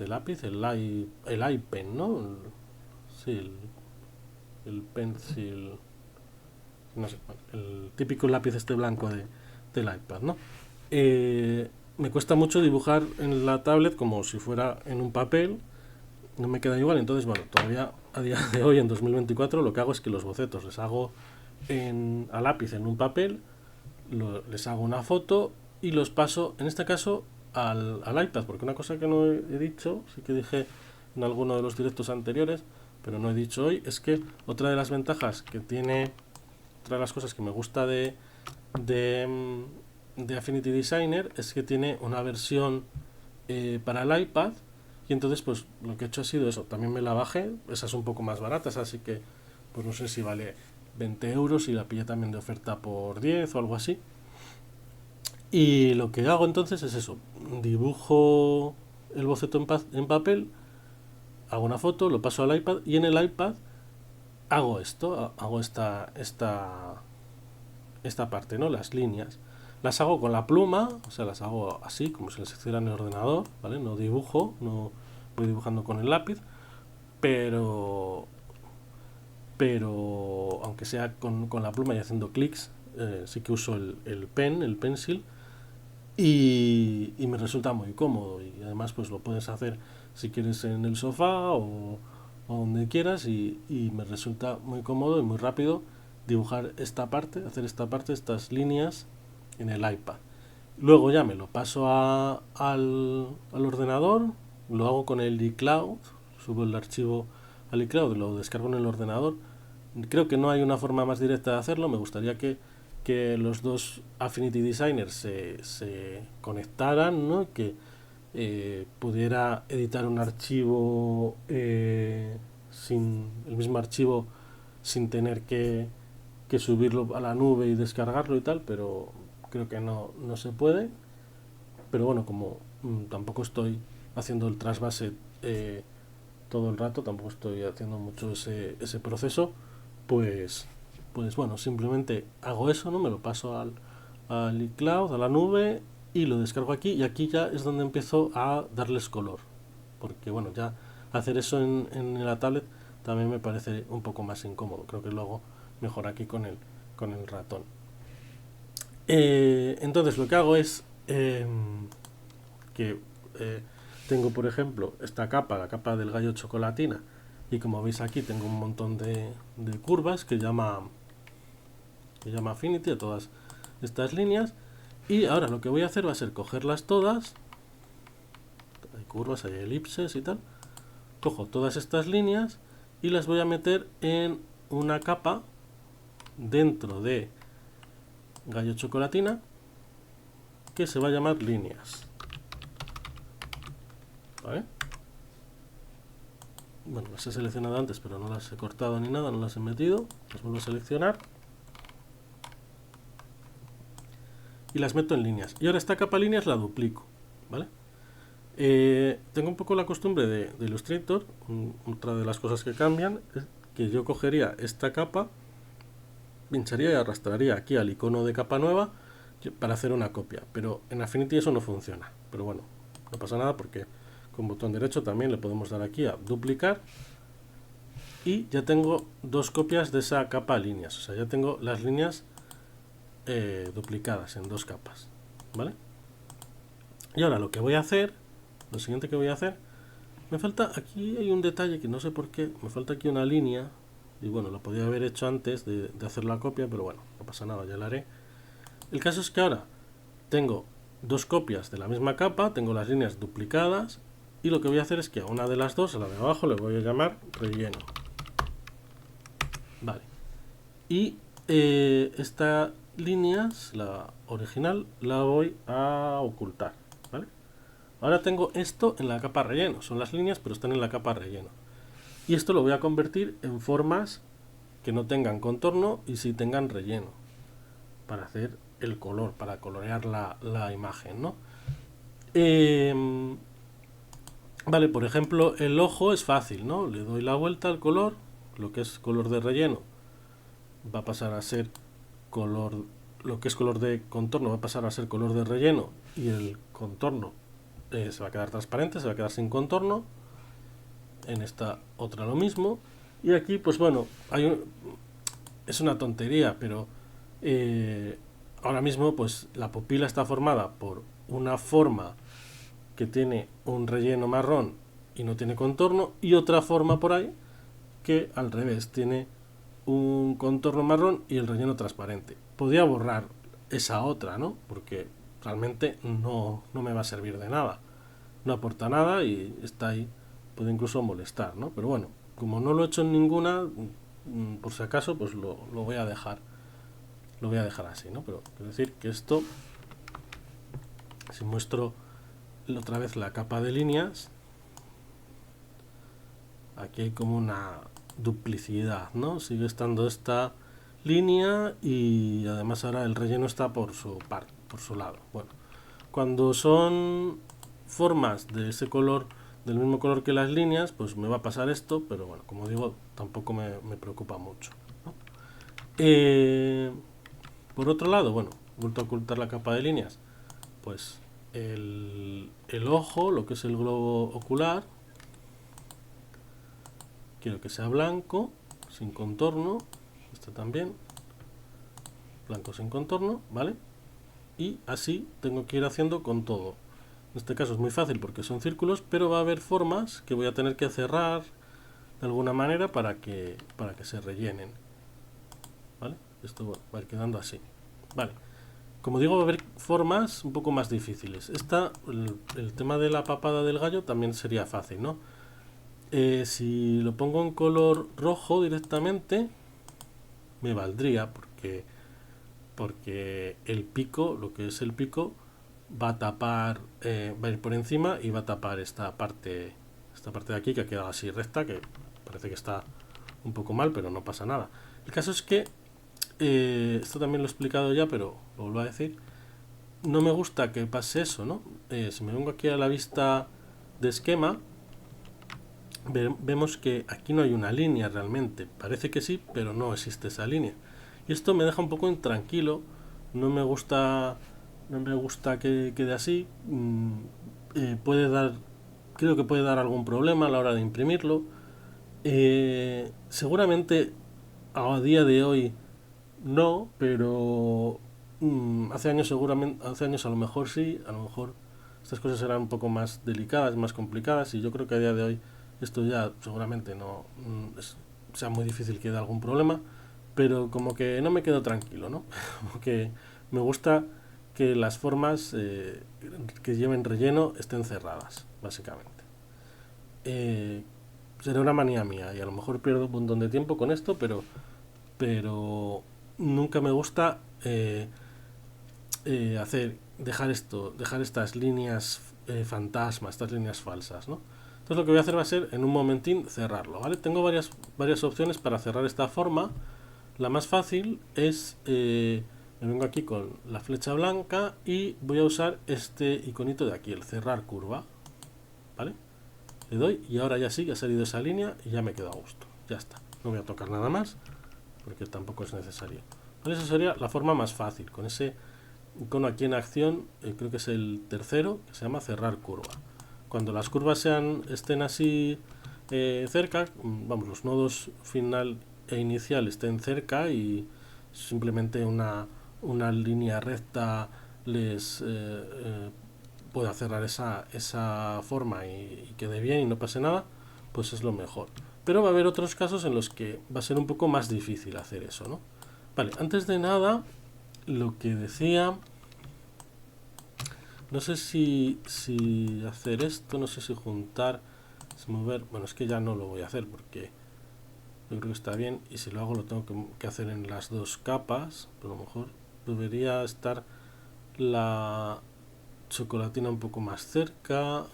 lápiz? El iPen, ¿no? sí, el pencil, no sé, bueno, el típico lápiz este blanco del iPad, ¿no? Me cuesta mucho dibujar en la tablet como si fuera en un papel, no me queda igual. Entonces, bueno, todavía a día de hoy, en 2024, lo que hago es que los bocetos les hago a lápiz en un papel, les hago una foto y los paso, en este caso, al iPad, porque una cosa que no he dicho, sí que dije en alguno de los directos anteriores, pero no he dicho hoy, es que otra de las ventajas que tiene, otra de las cosas que me gusta de, de Affinity Designer es que tiene una versión para el iPad, y entonces pues lo que he hecho ha sido eso, también me la bajé, esa es un poco más barata, así que pues no sé si vale 20 euros y la pillé también de oferta por 10 o algo así. Y lo que hago entonces es eso, dibujo el boceto en papel, hago una foto, lo paso al iPad y en el iPad hago esto, hago esta parte, ¿no? Las líneas. Las hago con la pluma, o sea, las hago así, como si las hiciera en el ordenador, ¿vale? No dibujo, no voy dibujando con el lápiz, pero aunque sea con la pluma y haciendo clics, sí que uso el pen, el pencil, y me resulta muy cómodo. Y además pues lo puedes hacer si quieres en el sofá o donde quieras, y me resulta muy cómodo y muy rápido dibujar esta parte, hacer esta parte, estas líneas en el iPad. Luego ya me lo paso al ordenador, lo hago con el iCloud, subo el archivo al iCloud, lo descargo en el ordenador. Creo que no hay una forma más directa de hacerlo, me gustaría que los dos Affinity Designers se conectaran, ¿no? Que pudiera editar un archivo sin el mismo archivo sin tener que subirlo a la nube y descargarlo y tal, pero creo que no se puede. Pero bueno, como tampoco estoy haciendo el trasvase todo el rato, tampoco estoy haciendo mucho ese proceso, pues bueno, simplemente hago eso, ¿no? Me lo paso al iCloud, a la nube, y lo descargo aquí, y aquí ya es donde empiezo a darles color, porque bueno, ya hacer eso en la tablet también me parece un poco más incómodo. Creo que lo hago mejor aquí con el ratón. Entonces lo que hago es que tengo, por ejemplo, esta capa, la capa del gallo chocolatina, y como veis aquí tengo un montón de curvas que llama Affinity a todas estas líneas. Y ahora lo que voy a hacer va a ser cogerlas todas, hay curvas, hay elipses y tal, cojo todas estas líneas y las voy a meter en una capa dentro de gallo chocolatina que se va a llamar líneas, ¿vale? Bueno, las he seleccionado antes, pero no las he cortado ni nada, no las he metido. Las vuelvo a seleccionar y las meto en líneas. Y ahora esta capa líneas la duplico, ¿vale? Tengo un poco la costumbre de Illustrator. Otra de las cosas que cambian es que yo cogería esta capa, pincharía y arrastraría aquí al icono de capa nueva para hacer una copia, pero en Affinity eso no funciona. Pero bueno, no pasa nada, porque con botón derecho también le podemos dar aquí a duplicar, y ya tengo dos copias de esa capa líneas, o sea, ya tengo las líneas duplicadas en dos capas, ¿vale? Y ahora lo siguiente que voy a hacer, me falta, aquí hay un detalle que no sé por qué, me falta aquí una línea, y bueno, lo podía haber hecho antes de hacer la copia, pero bueno, no pasa nada, ya la haré. El caso es que ahora tengo dos copias de la misma capa, tengo las líneas duplicadas, y lo que voy a hacer es que a una de las dos, a la de abajo, le voy a llamar relleno. Vale. Y esta líneas, la original, la voy a ocultar, ¿vale? Ahora tengo esto en la capa relleno, son las líneas pero están en la capa relleno, y esto lo voy a convertir en formas que no tengan contorno y sí tengan relleno, para hacer el color, para colorear la imagen, ¿no? Vale, por ejemplo, el ojo es fácil, ¿no? Le doy la vuelta al color, lo que es color de relleno va a pasar a ser color, lo que es color de contorno va a pasar a ser color de relleno, y el contorno se va a quedar transparente, se va a quedar sin contorno. En esta otra lo mismo, Y aquí, pues bueno, es una tontería, pero ahora mismo pues la pupila está formada por una forma que tiene un relleno marrón y no tiene contorno, y otra forma por ahí que al revés tiene un contorno marrón y el relleno transparente. Podría borrar esa otra, ¿no? Porque realmente no me va a servir de nada. No aporta nada y está ahí. Puede incluso molestar, ¿no? Pero bueno, como no lo he hecho en ninguna, por si acaso, pues lo voy a dejar. Lo voy a dejar así, ¿no? Pero quiero decir que esto, si muestro otra vez la capa de líneas, aquí hay como una duplicidad, ¿no? Sigue estando esta línea y además ahora el relleno está por su parte, por su lado. Bueno, cuando son formas de ese color, del mismo color que las líneas, pues me va a pasar esto, pero bueno, como digo, tampoco me preocupa mucho, ¿no? Eh, por otro lado, bueno, vuelto a ocultar la capa de líneas, pues el ojo, lo que es el globo ocular, quiero que sea blanco, sin contorno, este también, blanco sin contorno, ¿vale? Y así tengo que ir haciendo con todo. En este caso es muy fácil porque son círculos, pero va a haber formas que voy a tener que cerrar de alguna manera para que se rellenen, ¿vale? Esto va a ir quedando así, ¿vale? Como digo, va a haber formas un poco más difíciles. El tema de la papada del gallo también sería fácil, ¿no? Si lo pongo en color rojo directamente, me valdría porque el pico, lo que es el pico, va a tapar, va a ir por encima y va a tapar esta parte de aquí que ha quedado así recta, que parece que está un poco mal, pero no pasa nada. El caso es que, esto también lo he explicado ya, pero lo vuelvo a decir, no me gusta que pase eso, ¿no? Si me vengo aquí a la vista de esquema, vemos que aquí no hay una línea realmente. Parece que sí, pero no existe esa línea. Y esto me deja un poco intranquilo. No me gusta, no me gusta que quede así. Puede dar, creo que puede dar algún problema a la hora de imprimirlo. Seguramente a día de hoy no, pero hace años seguramente, hace años a lo mejor sí, a lo mejor estas cosas eran un poco más delicadas, más complicadas, y yo creo que a día de hoy esto ya seguramente no sea muy difícil que dé algún problema, pero como que no me quedo tranquilo, ¿no? Como que me gusta que las formas que lleven relleno estén cerradas, básicamente. Eh, Será una manía mía y a lo mejor pierdo un montón de tiempo con esto, pero nunca me gusta dejar estas líneas fantasma, estas líneas falsas, ¿no? Entonces lo que voy a hacer va a ser en un momentín cerrarlo, ¿vale? Tengo varias opciones para cerrar esta forma. La más fácil es, me vengo aquí con la flecha blanca y voy a usar este iconito de aquí, el cerrar curva, ¿vale? Le doy y ahora ya sí, ya ha salido esa línea y ya me quedo a gusto, ya está. No voy a tocar nada más porque tampoco es necesario. ¿Vale? Esa sería la forma más fácil, con ese icono aquí en acción, creo que es el tercero, que se llama cerrar curva. Cuando las curvas estén así cerca, vamos, los nodos final e inicial estén cerca y simplemente una línea recta les pueda cerrar esa forma y quede bien y no pase nada, pues es lo mejor. Pero va a haber otros casos en los que va a ser un poco más difícil hacer eso, ¿no? Vale, antes de nada, lo que decía, no sé si hacer esto, no sé si juntar, si mover, bueno, es que ya no lo voy a hacer porque yo creo que está bien y si lo hago lo tengo que hacer en las dos capas, pero a lo mejor debería estar la chocolatina un poco más cerca.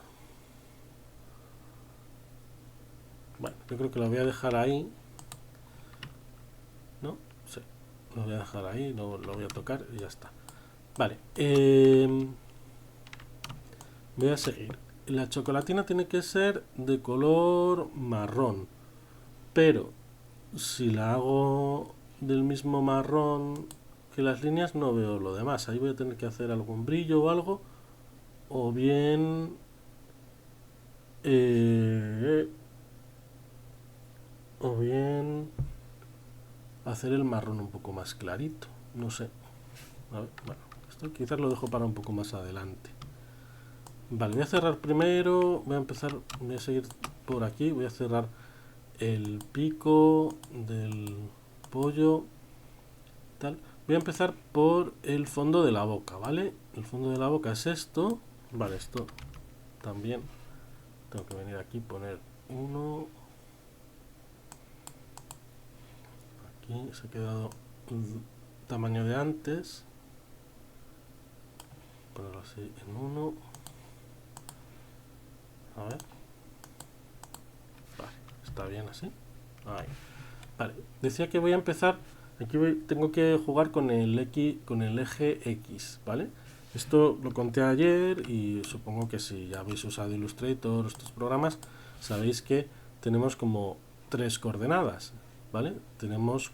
Bueno, yo creo que lo voy a dejar ahí, ¿no? Sí, lo voy a dejar ahí, lo voy a tocar y ya está. Vale, voy a seguir. La chocolatina tiene que ser de color marrón, pero si la hago del mismo marrón que las líneas no veo lo demás. Ahí voy a tener que hacer algún brillo o algo, o bien o bien hacer el marrón un poco más clarito, no sé. A ver, bueno, esto quizás lo dejo para un poco más adelante. Vale, voy a cerrar primero, voy a seguir por aquí, voy a cerrar el pico del pollo, tal. Voy a empezar por el fondo de la boca, ¿vale? El fondo de la boca es esto. Vale, esto también tengo que venir aquí, poner uno. Aquí se ha quedado el tamaño de antes. Ponerlo así en uno. A ver. Vale, está bien así. Ahí. Vale, decía que voy a empezar. Aquí tengo que jugar con el eje X, ¿vale? Esto lo conté ayer y supongo que si ya habéis usado Illustrator o estos programas, sabéis que tenemos como tres coordenadas, ¿vale?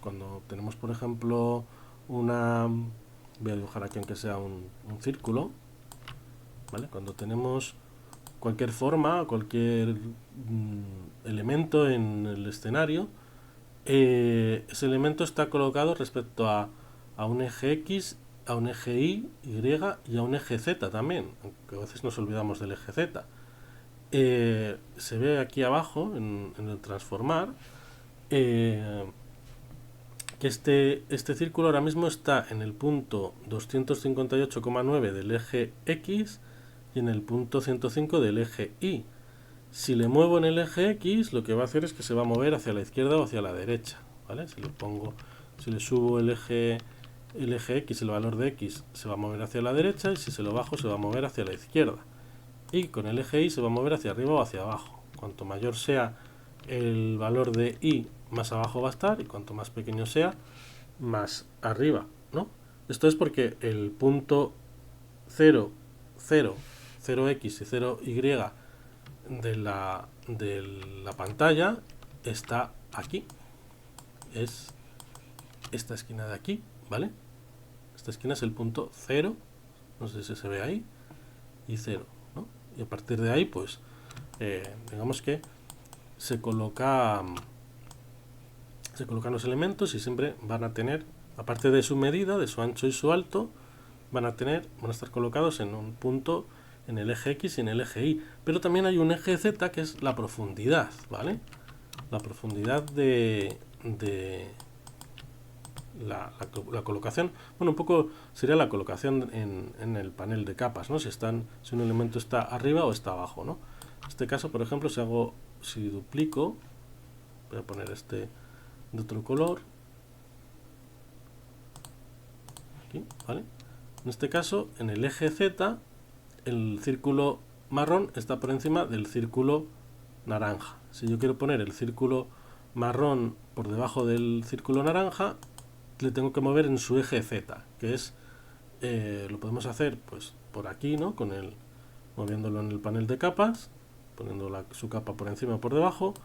Cuando tenemos, por ejemplo, voy a dibujar aquí aunque sea un círculo, ¿vale? Cuando tenemos cualquier forma, cualquier elemento en el escenario, ese elemento está colocado respecto a un eje X, a un eje Y y a un eje Z también, aunque a veces nos olvidamos del eje Z. Se ve aquí abajo, en el transformar, que este círculo ahora mismo está en el punto 258,9 del eje X y en el punto 105 del eje Y. Si le muevo en el eje X, lo que va a hacer es que se va a mover hacia la izquierda o hacia la derecha, ¿vale? Si le subo el eje X, el valor de X, se va a mover hacia la derecha, y si se lo bajo, se va a mover hacia la izquierda. Y con el eje Y se va a mover hacia arriba o hacia abajo. Cuanto mayor sea el valor de Y, más abajo va a estar, y cuanto más pequeño sea, más arriba, ¿no? Esto es porque el punto 0, 0, 0x y 0y de la pantalla está aquí. Es esta esquina de aquí, ¿vale? Esta esquina es el punto 0, no sé si se ve ahí, y 0, ¿no? Y a partir de ahí, pues, digamos que se colocan los elementos y siempre van a tener, aparte de su medida, de su ancho y su alto, van a estar colocados en un punto en el eje X y en el eje Y. Pero también hay un eje Z que es la profundidad, ¿vale? La profundidad de la colocación. Bueno, un poco sería la colocación en el panel de capas, ¿no? Si un elemento está arriba o está abajo, ¿no? En este caso, por ejemplo, si duplico, voy a poner este de otro color, aquí, ¿vale? En este caso, en el eje Z, el círculo marrón está por encima del círculo naranja. Si yo quiero poner el círculo marrón por debajo del círculo naranja, le tengo que mover en su eje Z, que es, lo podemos hacer pues por aquí, ¿no? Moviéndolo en el panel de capas, poniendo su capa por encima o por debajo.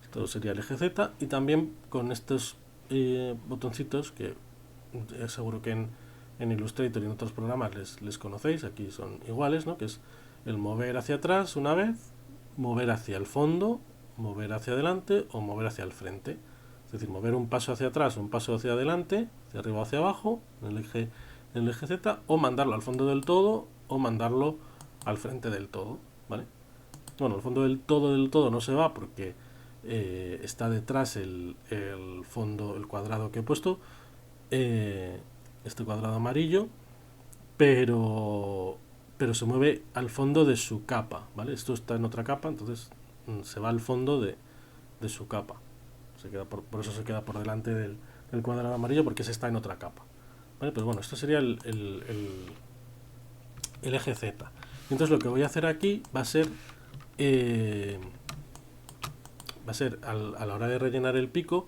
Esto sería el eje Z, y también con estos botoncitos que seguro que en Illustrator y en otros programas les conocéis, aquí son iguales, ¿no? Que es el mover hacia atrás una vez, mover hacia el fondo, mover hacia adelante o mover hacia el frente. Es decir, mover un paso hacia atrás, un paso hacia adelante, hacia arriba o hacia abajo, en el eje Z, o mandarlo al fondo del todo o mandarlo al frente del todo, ¿vale? Bueno, al fondo del todo no se va porque está detrás el fondo, el cuadrado que he puesto, este cuadrado amarillo, pero se mueve al fondo de su capa, ¿vale? Esto está en otra capa, entonces se va al fondo de su capa. Por eso se queda por delante del cuadrado amarillo, porque se está en otra capa, ¿vale? Pero bueno, esto sería el eje Z. Entonces lo que voy a hacer aquí va a ser a la hora de rellenar el pico,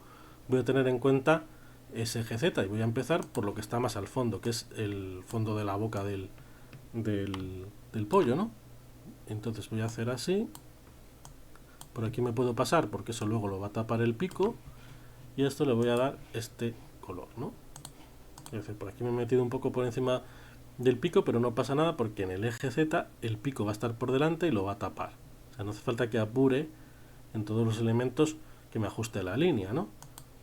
voy a tener en cuenta ese eje Z, y voy a empezar por lo que está más al fondo, que es el fondo de la boca del pollo, ¿no? Entonces voy a hacer así. Por aquí me puedo pasar porque eso luego lo va a tapar el pico, y a esto le voy a dar este color, ¿no? Es decir, por aquí me he metido un poco por encima del pico, pero no pasa nada porque en el eje Z el pico va a estar por delante y lo va a tapar. O sea, no hace falta que apure en todos los elementos que me ajuste la línea, ¿no?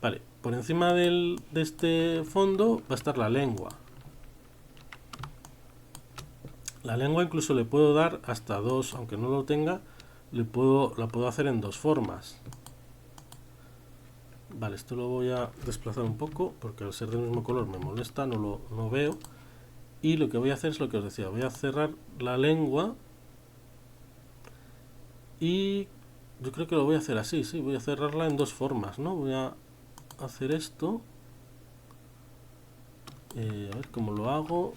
Vale, por encima de este fondo va a estar la lengua. La lengua incluso le puedo dar hasta dos, aunque no lo tenga, la puedo hacer en dos formas. Vale, esto lo voy a desplazar un poco porque al ser del mismo color me molesta, no veo. Y lo que voy a hacer es lo que os decía, voy a cerrar la lengua y yo creo que lo voy a hacer así, sí, voy a cerrarla en dos formas, ¿no? Voy a hacer esto, a ver cómo lo hago,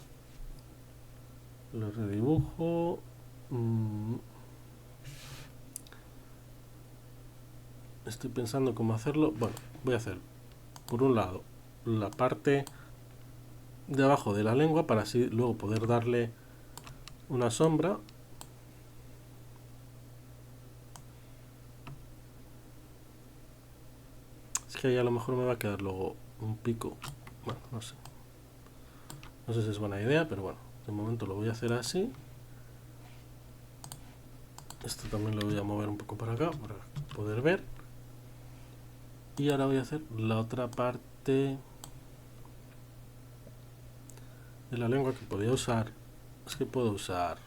lo redibujo, estoy pensando cómo hacerlo. Bueno, voy a hacer por un lado la parte de abajo de la lengua para así luego poder darle una sombra. Es que ahí a lo mejor me va a quedar luego un pico. Bueno, no sé. No sé si es buena idea, pero bueno, de momento lo voy a hacer así. Esto también lo voy a mover un poco para acá para poder ver. Y ahora voy a hacer la otra parte de la lengua que podía usar. Es que puedo usar...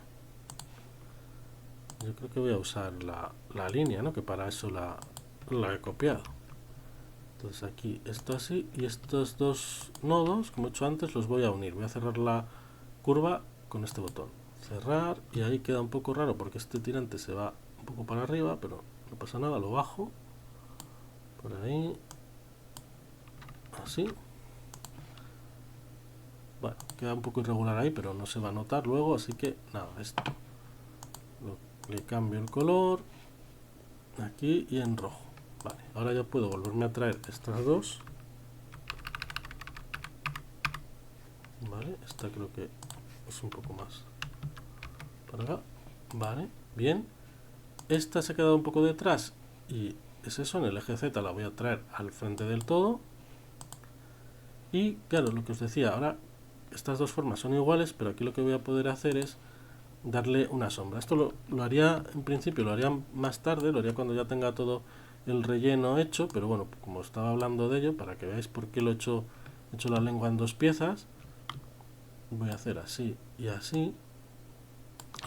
Yo creo que voy a usar la línea, ¿no? Que para eso la he copiado. Entonces aquí esto así y estos dos nodos, como he hecho antes, los voy a unir. Voy a cerrar la curva con este botón. Cerrar, y ahí queda un poco raro porque este tirante se va un poco para arriba, pero no pasa nada, lo bajo. Por ahí. Así. Bueno, queda un poco irregular ahí, pero no se va a notar luego, así que nada, esto. Le cambio el color. Aquí y en rojo. Vale, ahora ya puedo volverme a traer estas dos. Vale, esta creo que es un poco más para acá. Vale, bien. Esta se ha quedado un poco detrás y es eso, en el eje Z la voy a traer al frente del todo. Y claro, lo que os decía, ahora estas dos formas son iguales, pero aquí lo que voy a poder hacer es darle una sombra. Esto lo haría, en principio lo haría más tarde, lo haría cuando ya tenga todo el relleno hecho, pero bueno, como estaba hablando de ello, para que veáis por qué he hecho la lengua en dos piezas, voy a hacer así y así.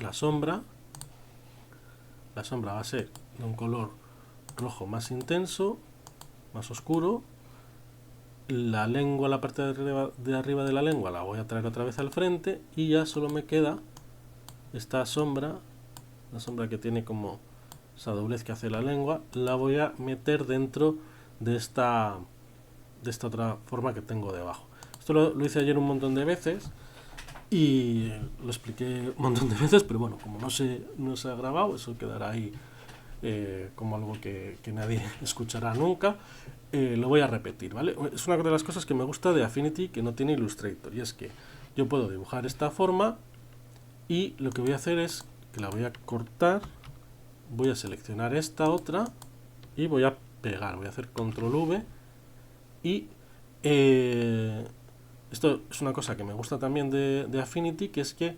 La sombra va a ser de un color rojo más intenso, más oscuro. La lengua, la parte de arriba de la lengua la voy a traer otra vez al frente y ya solo me queda esta sombra, la sombra que tiene como esa doblez que hace la lengua, la voy a meter dentro de esta otra forma que tengo debajo. Esto lo hice ayer un montón de veces y lo expliqué un montón de veces, pero bueno, como no se ha grabado, eso quedará ahí como algo que nadie escuchará nunca. Lo voy a repetir, ¿vale? Es una de las cosas que me gusta de Affinity que no tiene Illustrator, y es que yo puedo dibujar esta forma y lo que voy a hacer es que la voy a cortar, voy a seleccionar esta otra y voy a pegar, voy a hacer control V y esto es una cosa que me gusta también de Affinity, que es que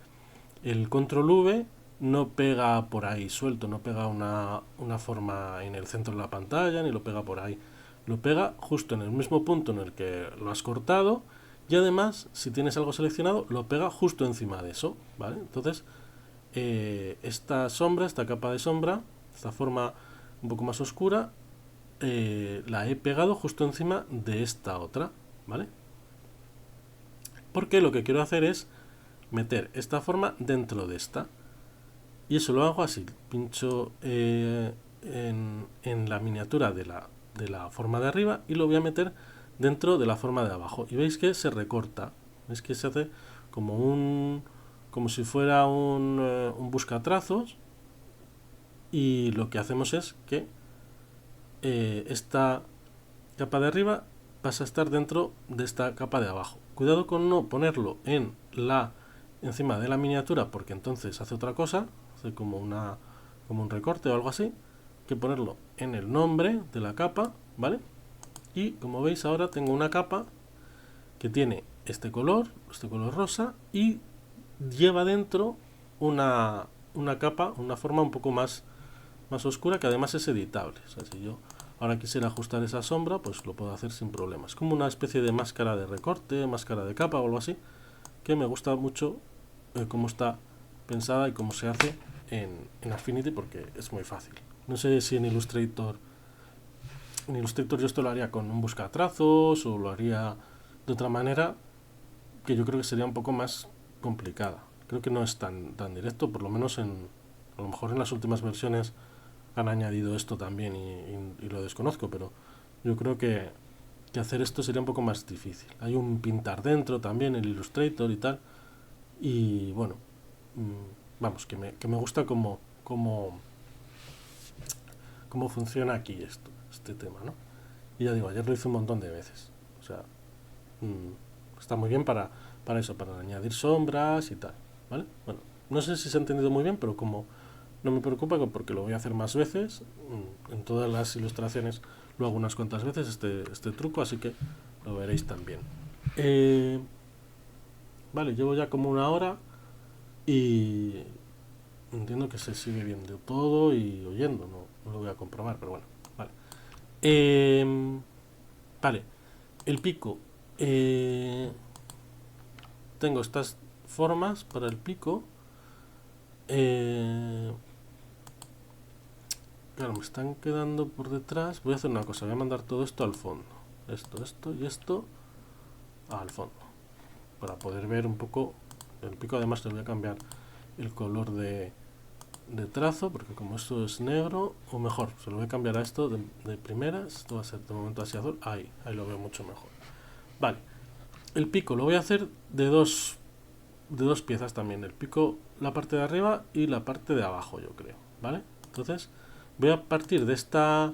el control V no pega por ahí suelto, no pega una forma en el centro de la pantalla, ni lo pega por ahí. Lo pega justo en el mismo punto en el que lo has cortado y además, si tienes algo seleccionado, lo pega justo encima de eso, ¿vale? Entonces, esta sombra, esta capa de sombra, esta forma un poco más oscura, la he pegado justo encima de esta otra, ¿vale? Porque lo que quiero hacer es meter esta forma dentro de esta. Y eso lo hago así, pincho en la miniatura de la forma de arriba y lo voy a meter dentro de la forma de abajo. Y veis que se recorta, veis que se hace como si fuera un buscatrazos. Y lo que hacemos es que esta capa de arriba pasa a estar dentro de esta capa de abajo. Cuidado con no ponerlo encima de la miniatura, porque entonces hace otra cosa, hace como un recorte o algo así, que ponerlo en el nombre de la capa, ¿vale? Y como veis ahora tengo una capa que tiene este color rosa, y lleva dentro una capa, una forma un poco más oscura, que además es editable. O sea, si yo ahora quisiera ajustar esa sombra, pues lo puedo hacer sin problemas. Es como una especie de máscara de recorte, máscara de capa o algo así, que me gusta mucho cómo está pensada y cómo se hace en Affinity, porque es muy fácil. No sé si en Illustrator yo esto lo haría con un buscatrazos o lo haría de otra manera, que yo creo que sería un poco más complicada. Creo que no es tan directo, por lo menos a lo mejor en las últimas versiones han añadido esto también y lo desconozco, pero yo creo que hacer esto sería un poco más difícil. Hay un pintar dentro también, el Illustrator y tal, y bueno, vamos, que me gusta cómo funciona aquí este tema, ¿no? Y ya digo, ayer lo hice un montón de veces. O sea, está muy bien para eso, para añadir sombras y tal, ¿vale? Bueno, no sé si se ha entendido muy bien, pero como no me preocupa porque lo voy a hacer más veces, en todas las ilustraciones lo hago unas cuantas veces este truco, así que lo veréis también. Vale, llevo ya como una hora y entiendo que se sigue viendo todo y oyendo, no lo voy a comprobar, pero bueno, vale. Vale, el pico. Tengo estas formas para el pico. Claro, me están quedando por detrás. Voy a hacer una cosa, voy a mandar todo esto al fondo. Esto y esto al fondo. Para poder ver un poco el pico. Además le voy a cambiar el color de trazo, porque como esto es negro, o mejor, se lo voy a cambiar a esto de primeras. Esto va a ser de momento así azul. Ahí lo veo mucho mejor. Vale, el pico lo voy a hacer de dos piezas también. El pico, la parte de arriba y la parte de abajo, yo creo. ¿Vale? Entonces voy a partir de esta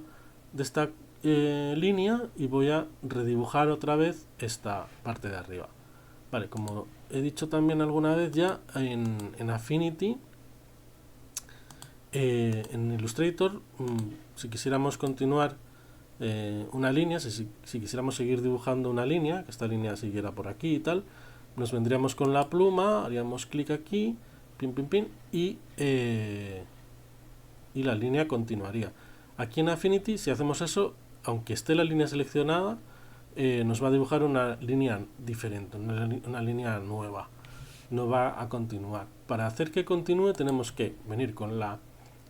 línea y voy a redibujar otra vez esta parte de arriba. Vale, como he dicho también alguna vez ya en Affinity, en Illustrator, si quisiéramos continuar una línea, si quisiéramos seguir dibujando una línea, que esta línea siguiera por aquí y tal, nos vendríamos con la pluma, haríamos clic aquí, pin, pin, pin, y la línea continuaría. Aquí en Affinity, si hacemos eso, aunque esté la línea seleccionada, nos va a dibujar una línea diferente, una línea nueva. No va a continuar. Para hacer que continúe tenemos que venir con la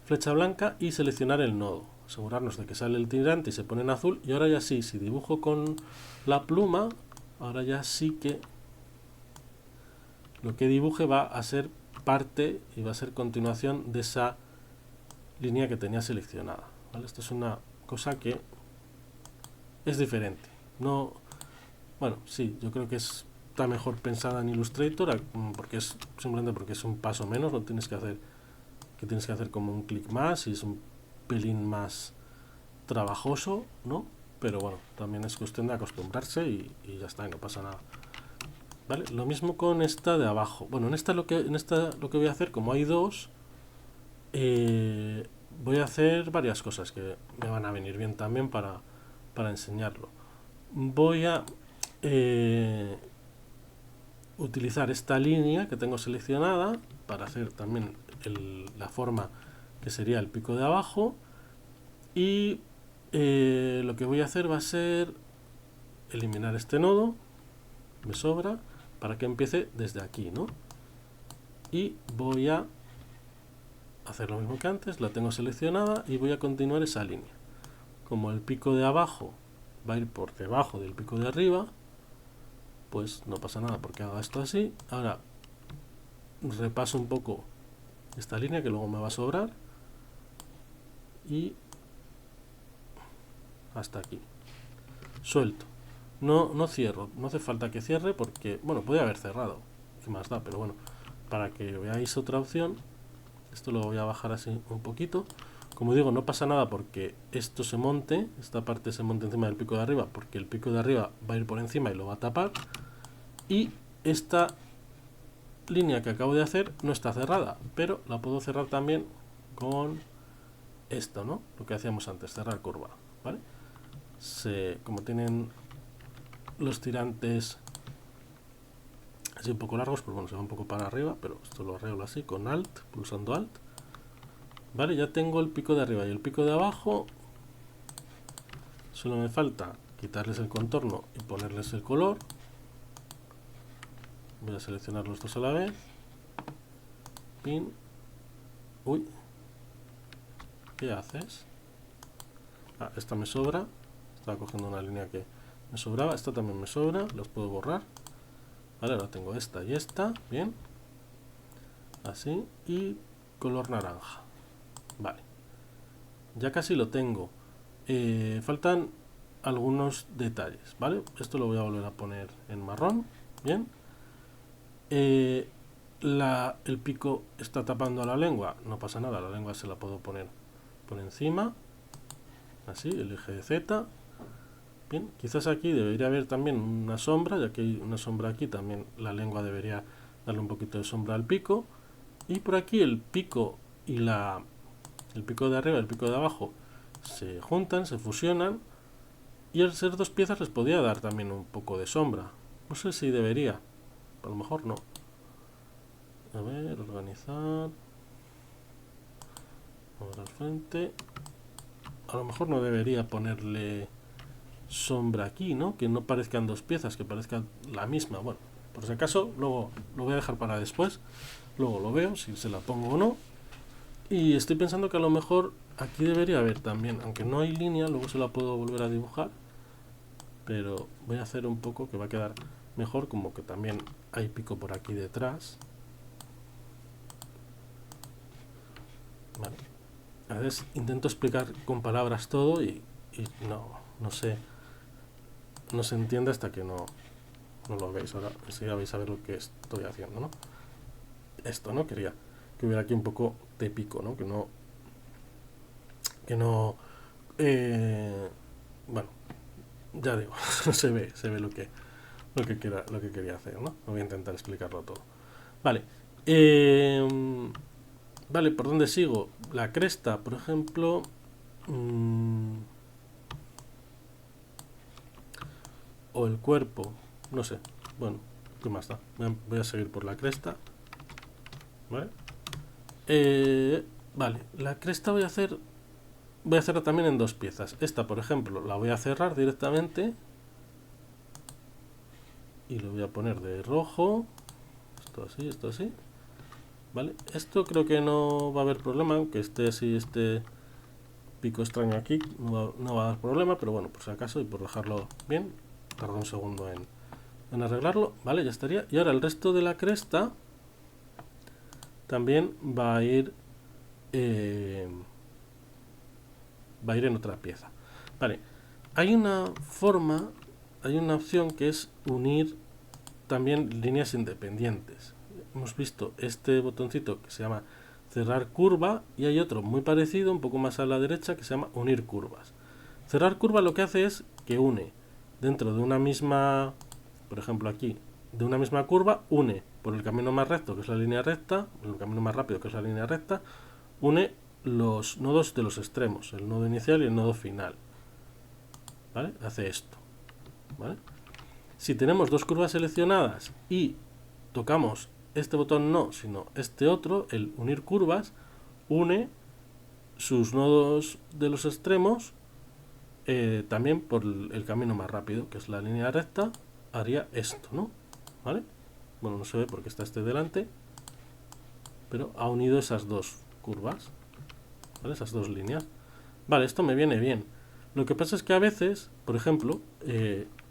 flecha blanca y seleccionar el nodo. Asegurarnos de que sale el tirante y se pone en azul. Y ahora ya sí, si dibujo con la pluma, ahora ya sí que lo que dibuje va a ser parte y va a ser continuación de esa línea que tenía seleccionada. ¿Vale? Esto es una cosa que es diferente. No, bueno, sí, yo creo que está mejor pensada en Illustrator, porque es simplemente porque es un paso menos, no tienes que hacer como un clic más y es un pelín más trabajoso, ¿no? Pero bueno, también es cuestión de acostumbrarse y ya está, y no pasa nada. ¿Vale? Lo mismo con esta de abajo. Bueno, en esta lo que voy a hacer, como hay dos, voy a hacer varias cosas que me van a venir bien también para enseñarlo. Voy a utilizar esta línea que tengo seleccionada para hacer también la forma que sería el pico de abajo, y lo que voy a hacer va a ser eliminar este nodo, me sobra, para que empiece desde aquí, ¿no? Y voy a hacer lo mismo que antes, la tengo seleccionada y voy a continuar esa línea. Como el pico de abajo va a ir por debajo del pico de arriba, pues no pasa nada porque haga esto así. Ahora repaso un poco esta línea que luego me va a sobrar y hasta aquí. Suelto. No cierro, no hace falta que cierre porque, bueno, podría haber cerrado, ¿qué más da? Pero bueno, para que veáis otra opción, esto lo voy a bajar así un poquito. Como digo, no pasa nada porque esto se monte, esta parte se monte encima del pico de arriba, porque el pico de arriba va a ir por encima y lo va a tapar. Y esta línea que acabo de hacer no está cerrada, pero la puedo cerrar también con esto, ¿no? Lo que hacíamos antes, cerrar curva, ¿vale? Como tienen los tirantes así un poco largos, pues bueno, se va un poco para arriba, pero esto lo arreglo así con Alt, pulsando Alt. Vale, ya tengo el pico de arriba y el pico de abajo solo me falta quitarles el contorno y ponerles el color. Voy a seleccionar los dos a la vez. Pin. Uy. ¿Qué haces? Ah, esta me sobra. Estaba cogiendo una línea que me sobraba. Esta también me sobra. Los puedo borrar. Vale, ahora tengo esta y esta. Bien. Así. Y color naranja. Vale. Ya casi lo tengo. Faltan algunos detalles. Vale. Esto lo voy a volver a poner en marrón. Bien. El pico está tapando a la lengua. No pasa nada. La lengua se la puedo poner por encima. Así. El eje de Z. Bien, quizás aquí debería haber también una sombra, ya que hay una sombra aquí, también la lengua debería darle un poquito de sombra al pico. Y por aquí el pico y el pico de arriba y el pico de abajo se juntan, se fusionan. Y al ser dos piezas les podría dar también un poco de sombra. No sé si debería, a lo mejor no. A ver, organizar. Vamos al frente. A lo mejor no debería ponerle sombra aquí, ¿no? Que no parezcan dos piezas, que parezca la misma. Bueno, por si acaso, luego lo voy a dejar para después. Luego lo veo, si se la pongo o no. Y estoy pensando que a lo mejor aquí debería haber también, aunque no hay línea, luego se la puedo volver a dibujar. Pero voy a hacer un poco que va a quedar mejor, como que también hay pico por aquí detrás. Vale. A veces intento explicar con palabras todo y no sé. No se entiende hasta que no lo veis. Ahora enseguida vais a ver lo que estoy haciendo, ¿no? Esto, ¿no? Quería que hubiera aquí un poco de pico, ¿no? Bueno, ya digo, se ve lo que quería hacer, ¿no? Voy a intentar explicarlo todo. Vale. Vale, ¿por dónde sigo? La cresta, por ejemplo. O el cuerpo, no sé. Bueno, ¿qué más da? Voy a seguir por la cresta. Vale. Vale, la cresta voy a hacerla también en dos piezas. Esta, por ejemplo, la voy a cerrar directamente. Y lo voy a poner de rojo. Esto así. Vale, esto creo que no va a haber problema, aunque esté así, este pico extraño aquí, no va a dar problema, pero bueno, por si acaso y por dejarlo bien, tardo un segundo en arreglarlo. Vale, ya estaría. Y ahora el resto de la cresta también va a ir en otra pieza. Vale, hay una opción que es unir también líneas independientes. Hemos visto este botoncito que se llama cerrar curva y hay otro muy parecido, un poco más a la derecha, que se llama unir curvas. Cerrar curva lo que hace es que une dentro de una misma, por ejemplo aquí, de una misma curva, une por el camino más recto, que es la línea recta, el camino más rápido, que es la línea recta, une los nodos de los extremos, el nodo inicial y el nodo final. ¿Vale? Hace esto. ¿Vale? Si tenemos dos curvas seleccionadas y tocamos este botón no, sino este otro, el unir curvas, une sus nodos de los extremos también por el camino más rápido, que es la línea recta, haría esto, ¿no? ¿Vale? Bueno, no se ve porque está este delante, pero ha unido esas dos curvas, ¿vale? Esas dos líneas. Vale, esto me viene bien. Lo que pasa es que a veces, por ejemplo,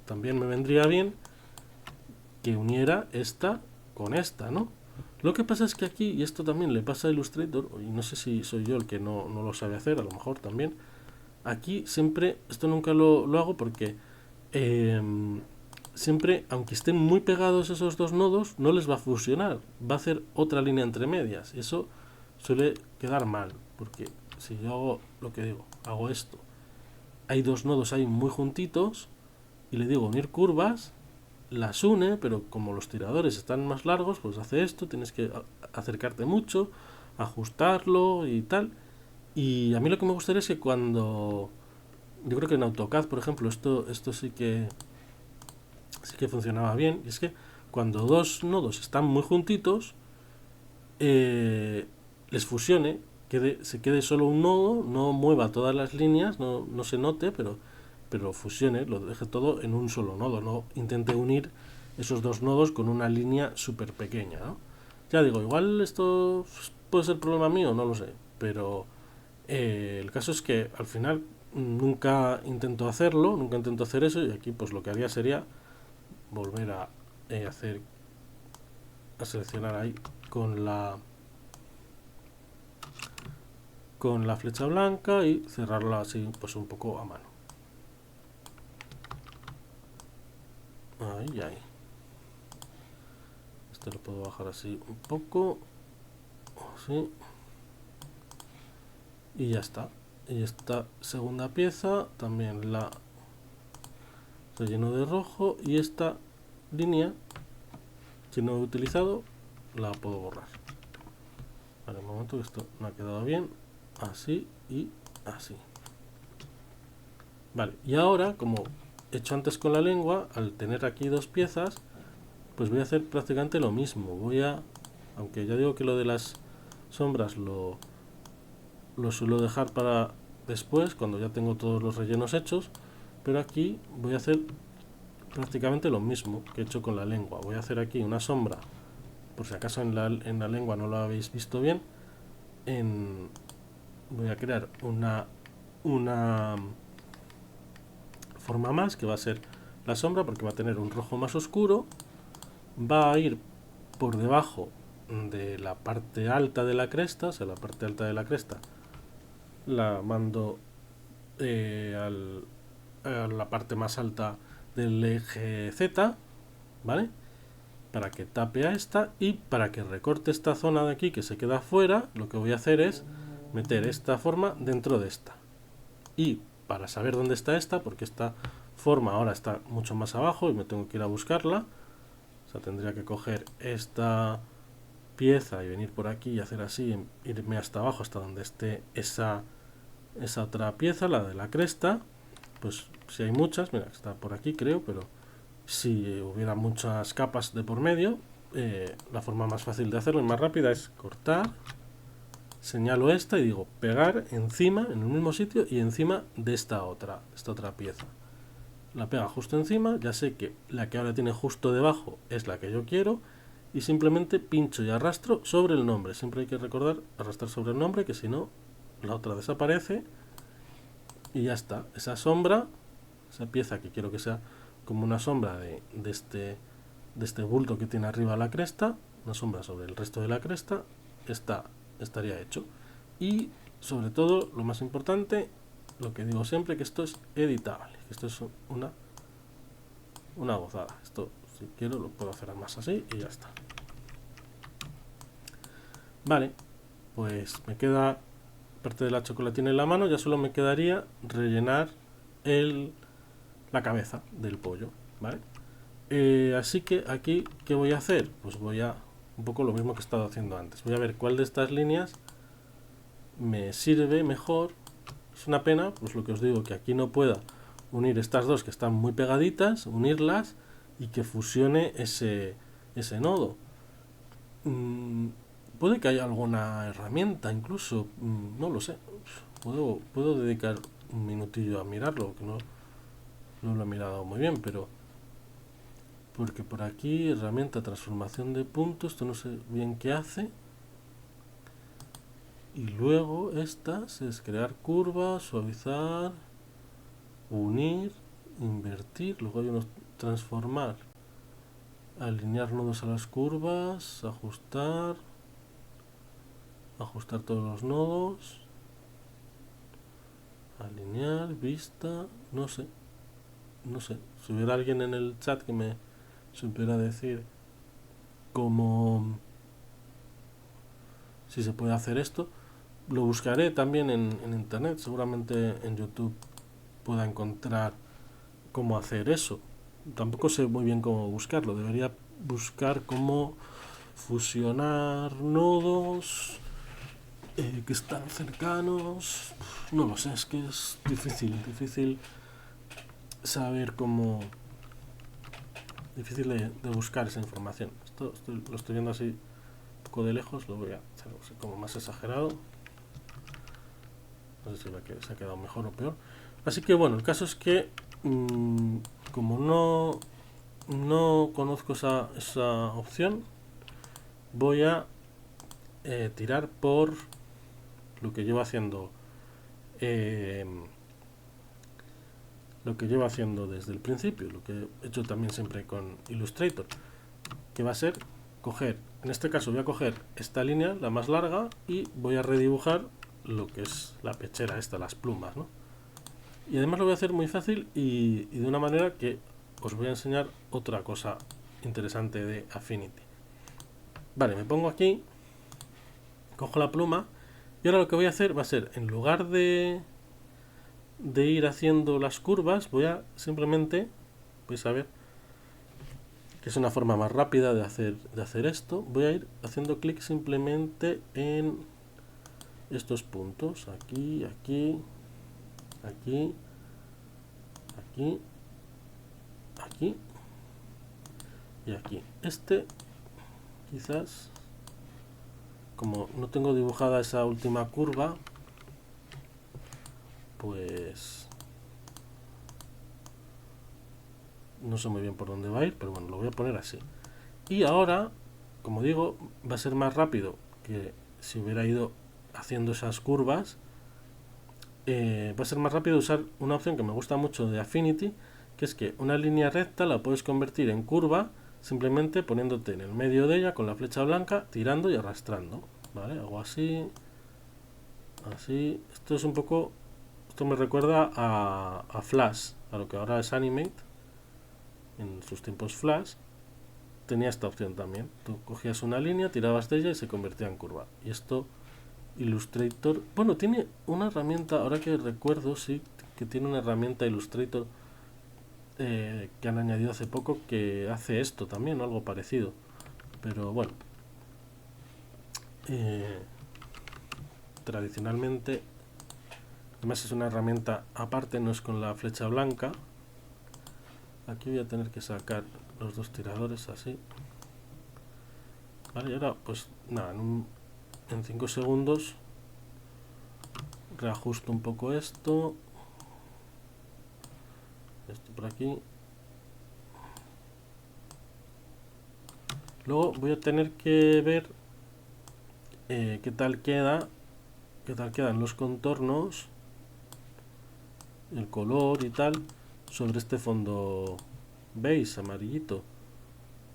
también me vendría bien que uniera esta con esta, ¿no? Lo que pasa es que aquí, y esto también le pasa a Illustrator, y no sé si soy yo el que no lo sabe hacer, a lo mejor también, aquí siempre, esto nunca lo hago porque siempre, aunque estén muy pegados esos dos nodos, no les va a fusionar, va a hacer otra línea entre medias, y eso suele quedar mal, porque si yo hago lo que digo, hago esto, hay dos nodos ahí muy juntitos, y le digo unir curvas, las une, pero como los tiradores están más largos, pues hace esto, tienes que acercarte mucho, ajustarlo y tal. Y a mí lo que me gustaría es que cuando, yo creo que en AutoCAD, por ejemplo, esto sí que funcionaba bien, y es que cuando dos nodos están muy juntitos, les fusione, se quede solo un nodo, no mueva todas las líneas, no se note, pero pero fusione, lo deje todo en un solo nodo, no intente unir esos dos nodos con una línea súper pequeña, ¿no? Ya digo, igual esto puede ser problema mío, no lo sé, pero el caso es que al final nunca intento hacerlo, nunca intento hacer eso, y aquí pues lo que haría sería volver a seleccionar ahí con la flecha blanca y cerrarla así pues un poco a mano. Ahí. Este lo puedo bajar así un poco, así, y ya está. Y esta segunda pieza también la relleno de rojo, y esta línea que no he utilizado la puedo borrar. Vale, un momento que esto no ha quedado bien, así y así. Vale, y ahora, como he hecho antes con la lengua, al tener aquí dos piezas, pues voy a hacer prácticamente lo mismo. Aunque ya digo que lo de las sombras lo suelo dejar para después, cuando ya tengo todos los rellenos hechos, pero aquí voy a hacer prácticamente lo mismo que he hecho con la lengua. Voy a hacer aquí una sombra, por si acaso en la lengua no lo habéis visto bien. Voy a crear una forma más, que va a ser la sombra, porque va a tener un rojo más oscuro, va a ir por debajo de la parte alta de la cresta, o sea, la parte alta de la cresta la mando a la parte más alta del eje Z, ¿vale? Para que tape a esta, y para que recorte esta zona de aquí que se queda fuera, lo que voy a hacer es meter esta forma dentro de esta. Y para saber dónde está esta, porque esta forma ahora está mucho más abajo y me tengo que ir a buscarla, o sea, tendría que coger esta pieza y venir por aquí y hacer así, irme hasta abajo, hasta donde esté esa otra pieza, la de la cresta. Pues si hay muchas, mira, está por aquí creo, pero si hubiera muchas capas de por medio, la forma más fácil de hacerlo y más rápida es cortar, señalo esta y digo pegar encima, en el mismo sitio y encima de esta otra pieza. La pega justo encima, ya sé que la que ahora tiene justo debajo es la que yo quiero, y simplemente pincho y arrastro sobre el nombre. Siempre hay que recordar arrastrar sobre el nombre, que si no la otra desaparece, y ya está. Esa sombra, esa pieza que quiero que sea como una sombra de este bulto que tiene arriba la cresta, una sombra sobre el resto de la cresta, estaría hecho. Y sobre todo, lo más importante, lo que digo siempre, que esto es editable, que esto es una gozada. Esto, si quiero, lo puedo hacer más así y ya está. Vale, pues me queda parte de la chocolatina en la mano. Ya solo me quedaría rellenar la cabeza del pollo, ¿vale? Así que aquí, ¿qué voy a hacer? Pues voy a un poco lo mismo que he estado haciendo antes. Voy a ver cuál de estas líneas me sirve mejor. Es una pena, pues lo que os digo, que aquí no pueda unir estas dos que están muy pegaditas, unirlas y que fusione ese nodo. Puede que haya alguna herramienta incluso, no lo sé. Puedo dedicar un minutillo a mirarlo, que no lo he mirado muy bien, pero porque por aquí herramienta transformación de puntos, esto no sé bien qué hace. Y luego estas es crear curvas, suavizar, unir, invertir. Luego hay unos transformar, alinear nodos a las curvas, ajustar todos los nodos, alinear, vista, no sé. Si hubiera alguien en el chat que me supiera decir cómo, si se puede hacer esto, lo buscaré también en internet. Seguramente en YouTube pueda encontrar cómo hacer eso. Tampoco sé muy bien cómo buscarlo. Debería buscar cómo fusionar nodos que están cercanos. No lo sé, es que es difícil saber cómo, difícil de buscar esa información. Esto lo estoy viendo así un poco de lejos, lo voy a hacer como más exagerado. No sé si se ha quedado mejor o peor. Así que bueno, el caso es que como no conozco esa opción, voy a tirar por lo que llevo haciendo eh, desde el principio, lo que he hecho también siempre con Illustrator, que va a ser coger, en este caso voy a coger esta línea, la más larga, y voy a redibujar lo que es la pechera esta, las plumas, ¿no? Y además lo voy a hacer muy fácil y de una manera que os voy a enseñar otra cosa interesante de Affinity. Vale, me pongo aquí, cojo la pluma y ahora lo que voy a hacer va a ser, en lugar de ir haciendo las curvas, voy a simplemente, vais a ver que es una forma más rápida de hacer esto, voy a ir haciendo clic simplemente en estos puntos, aquí, aquí, aquí, aquí, aquí y aquí. Quizás, como no tengo dibujada esa última curva, pues no sé muy bien por dónde va a ir, pero bueno, lo voy a poner así. Y ahora, como digo, va a ser más rápido que si hubiera ido haciendo esas curvas. Va a ser más rápido usar una opción que me gusta mucho de Affinity, que es que una línea recta la puedes convertir en curva simplemente poniéndote en el medio de ella con la flecha blanca, tirando y arrastrando. ¿Vale? Hago así, así. Esto me recuerda a Flash, a lo que ahora es Animate. En sus tiempos Flash tenía esta opción también. Tú cogías una línea, tirabas de ella y se convertía en curva. Y esto Illustrator, bueno, tiene una herramienta, ahora que recuerdo, sí, que tiene una herramienta Illustrator que han añadido hace poco que hace esto también, o algo parecido. Pero bueno, eh, tradicionalmente, además es una herramienta aparte, no es con la flecha blanca. Aquí voy a tener que sacar los dos tiradores así. Vale, y ahora pues nada, en 5 segundos reajusto un poco esto por aquí. Luego voy a tener que ver qué tal quedan los contornos, el color y tal sobre este fondo beige amarillito,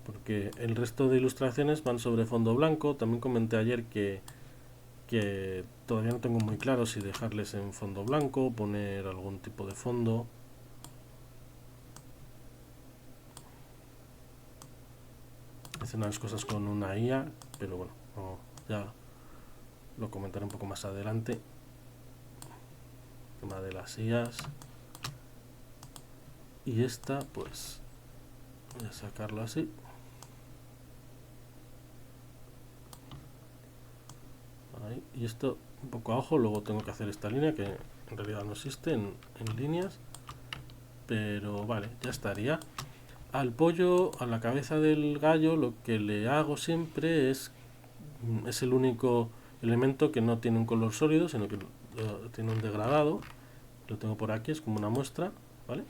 porque el resto de ilustraciones van sobre fondo blanco. También comenté ayer que todavía no tengo muy claro si dejarles en fondo blanco o poner algún tipo de fondo. Hacen las cosas con una IA, pero bueno, ya lo comentaré un poco más adelante. El tema de las IAs. Y esta, pues, voy a sacarlo así. Ahí. Y esto un poco a ojo, luego tengo que hacer esta línea que en realidad no existe en líneas. Pero vale, ya estaría. Al pollo, a la cabeza del gallo, lo que le hago siempre es el único elemento que no tiene un color sólido, sino que tiene un degradado. Lo tengo por aquí, es como una muestra, ¿vale?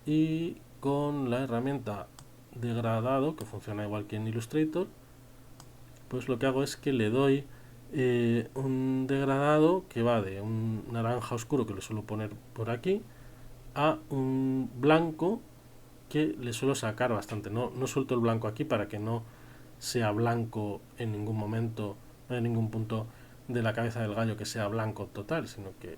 Y con la herramienta degradado, que funciona igual que en Illustrator, pues lo que hago es que le doy un degradado que va de un naranja oscuro, que lo suelo poner por aquí, a un blanco que le suelo sacar bastante. No suelto el blanco aquí para que no sea blanco en ningún momento, no hay ningún punto de la cabeza del gallo que sea blanco total, sino que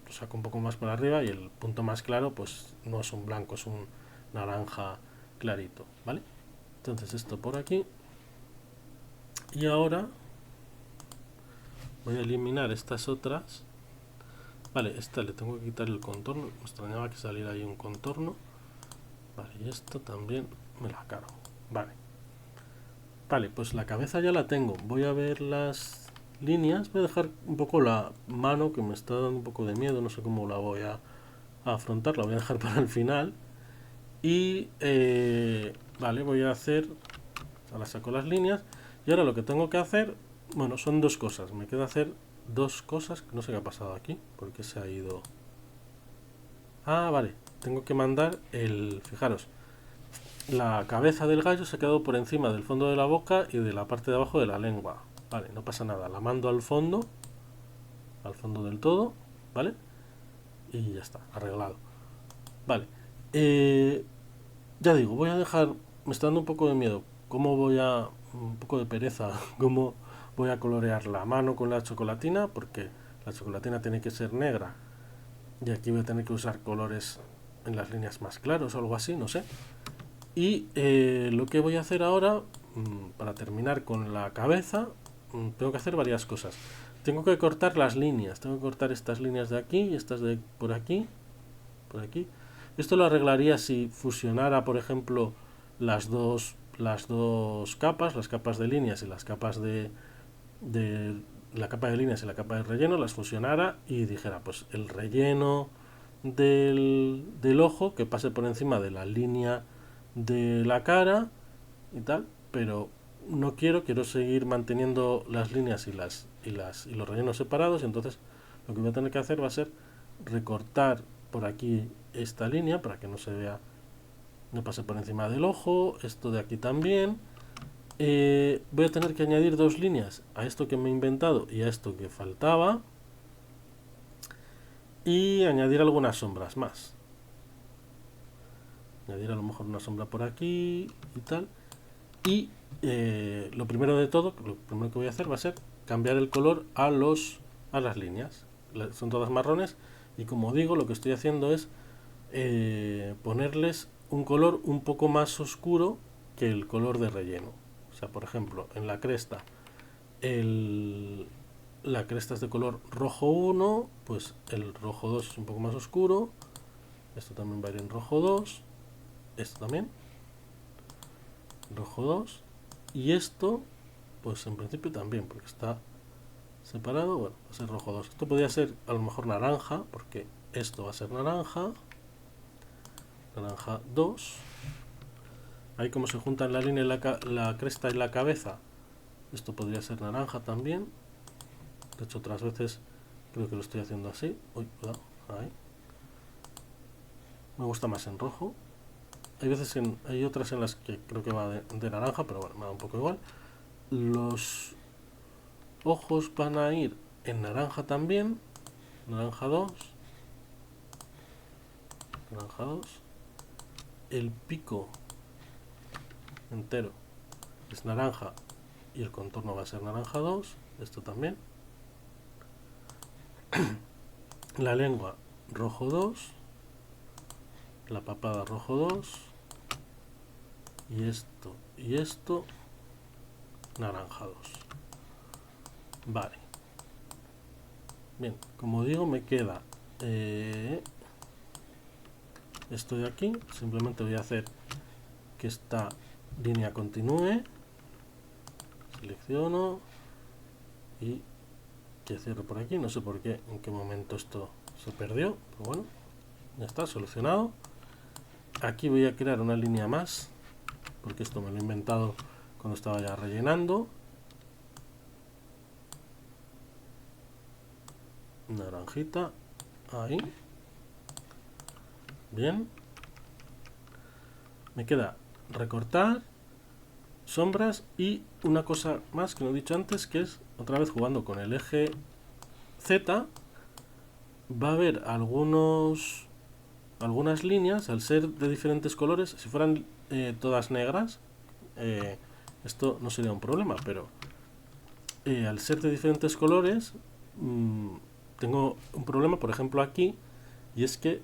lo saco un poco más por arriba y el punto más claro pues no es un blanco, es un naranja clarito, ¿vale? Entonces esto por aquí. Y ahora voy a eliminar estas otras. Vale, esta le tengo que quitar el contorno, me extrañaba que saliera ahí un contorno. Vale, y esto también me la cargo. Vale. Vale, pues la cabeza ya la tengo. Voy a ver las líneas. Voy a dejar un poco la mano que me está dando un poco de miedo. No sé cómo la voy a afrontar. La voy a dejar para el final. Y vale, voy a hacer... Ahora saco las líneas. Y ahora lo que tengo que hacer... Bueno, son dos cosas. Me queda hacer dos cosas. No sé qué ha pasado aquí. Porque se ha ido... Ah, vale. Tengo que mandar fijaros, la cabeza del gallo se ha quedado por encima del fondo de la boca y de la parte de abajo de la lengua. Vale, no pasa nada. La mando al fondo del todo, ¿vale? Y ya está, arreglado. Vale. Eh, ya digo, voy a dejar. Me está dando un poco de miedo. ¿Cómo voy a. Un poco de pereza. ¿Cómo voy a colorear la mano con la chocolatina? Porque la chocolatina tiene que ser negra. Y aquí voy a tener que usar colores en las líneas más claros o algo así, no sé. Y lo que voy a hacer ahora, para terminar con la cabeza, tengo que hacer varias cosas. Tengo que cortar las líneas. Tengo que cortar estas líneas de aquí y estas de por aquí. Por aquí. Esto lo arreglaría si fusionara, por ejemplo, las dos capas, las capas de líneas y las capas de la capa de líneas y la capa de relleno, las fusionara y dijera, pues el relleno del ojo que pase por encima de la línea de la cara y tal, pero no quiero seguir manteniendo las líneas y los rellenos separados, y entonces lo que voy a tener que hacer va a ser recortar por aquí esta línea para que no se vea, no pase por encima del ojo, esto de aquí también. Voy a tener que añadir dos líneas a esto que me he inventado y a esto que faltaba, y añadir algunas sombras más. Añadir a lo mejor una sombra por aquí y tal. Y lo primero de todo, lo primero que voy a hacer va a ser cambiar el color a las líneas. Son todas marrones y, como digo, lo que estoy haciendo es ponerles un color un poco más oscuro que el color de relleno. O sea, por ejemplo, en la cresta, la cresta es de color rojo 1, pues el rojo 2 es un poco más oscuro. Esto también va a ir en rojo 2. Esto también, rojo 2. Y esto, pues en principio también, porque está separado. Bueno, va a ser rojo 2. Esto podría ser a lo mejor naranja, porque esto va a ser naranja. Naranja 2. Ahí como se juntan la línea y la cresta y la cabeza, esto podría ser naranja también. De hecho, otras veces creo que lo estoy haciendo así. Uy, cuidado, ahí. Me gusta más en rojo. Hay otras en las que creo que va de naranja, pero bueno, me da un poco igual. Los ojos van a ir en naranja también. Naranja 2. Naranja 2. El pico entero es naranja y el contorno va a ser naranja 2. Esto también. La lengua rojo 2. La papada rojo 2. Y esto naranja 2. Vale. Bien, como digo, me queda esto de aquí. Simplemente voy a hacer que esta línea continúe. Selecciono y que cierro por aquí. No sé por qué, en qué momento esto se perdió, pero bueno, ya está solucionado. Aquí voy a crear una línea más, porque esto me lo he inventado cuando estaba ya rellenando. Naranjita, ahí. Bien. Me queda recortar, sombras y una cosa más que no he dicho antes, que es otra vez jugando con el eje Z. Va a haber algunas líneas, al ser de diferentes colores. Si fueran todas negras, esto no sería un problema, pero al ser de diferentes colores, tengo un problema, por ejemplo, aquí, y es que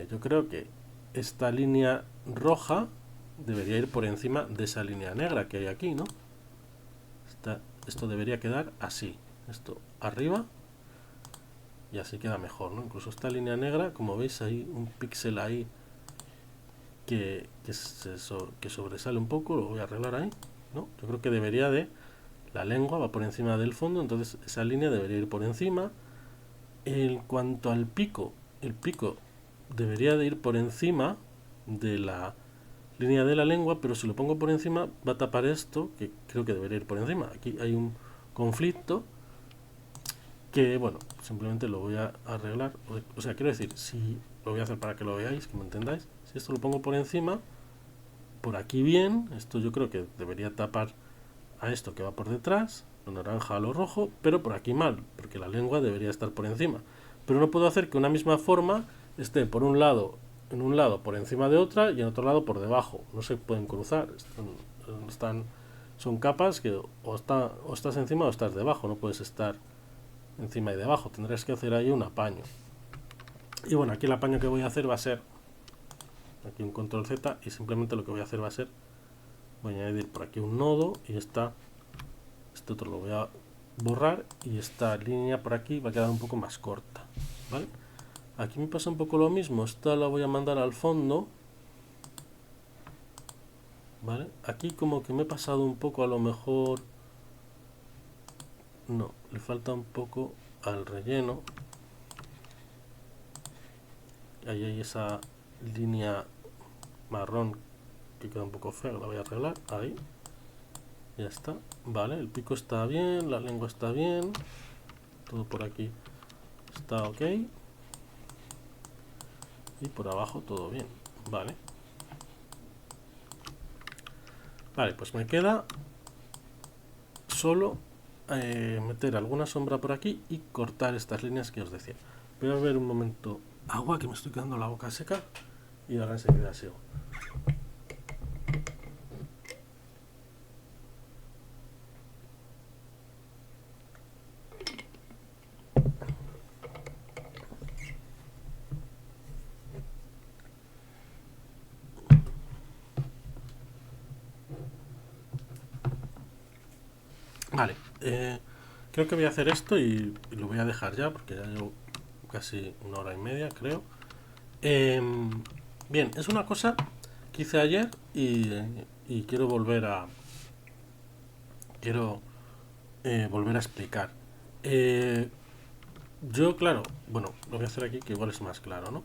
yo creo que esta línea roja debería ir por encima de esa línea negra que hay aquí, ¿no? Esto debería quedar así, esto arriba, y así queda mejor, ¿no? Incluso esta línea negra, como veis, hay un píxel ahí que sobresale un poco. Lo voy a arreglar ahí, ¿no? Yo creo que debería de... La lengua va por encima del fondo, entonces esa línea debería ir por encima. En cuanto al pico, el pico debería de ir por encima de la línea de la lengua, pero si lo pongo por encima va a tapar esto, que creo que debería ir por encima. Aquí hay un conflicto que, bueno, simplemente lo voy a arreglar. O sea, quiero decir, si lo voy a hacer para que lo veáis, que me entendáis. Si esto lo pongo por encima, por aquí bien, esto yo creo que debería tapar a esto que va por detrás, lo naranja a lo rojo, pero por aquí mal, porque la lengua debería estar por encima. Pero no puedo hacer que una misma forma esté por un lado, en un lado por encima de otra y en otro lado por debajo. No se pueden cruzar, son capas que o estás encima o estás debajo, no puedes estar encima y debajo, tendrás que hacer ahí un apaño. Y bueno, aquí el apaño que voy a hacer va a ser, aquí un control Z, y simplemente lo que voy a hacer va a ser, voy a añadir por aquí un nodo y este otro lo voy a borrar y esta línea por aquí va a quedar un poco más corta, ¿vale? Aquí me pasa un poco lo mismo, esta la voy a mandar al fondo, ¿vale? Aquí como que me he pasado un poco, a lo mejor, no, le falta un poco al relleno. Ahí hay esa línea marrón que queda un poco fea, la voy a arreglar, ahí. Ya está, vale, el pico está bien, la lengua está bien, todo por aquí está ok. Y por abajo todo bien, vale. Vale, pues me queda solo meter alguna sombra por aquí y cortar estas líneas que os decía. Voy a ver un momento agua, que me estoy quedando la boca seca, y ahora enseguida sigo. Vale, creo que voy a hacer esto y lo voy a dejar ya porque ya llevo casi 1 hora y media, creo. Bien, es una cosa que hice ayer y quiero volver a explicar. Yo, claro, bueno, lo voy a hacer aquí que igual es más claro, ¿no?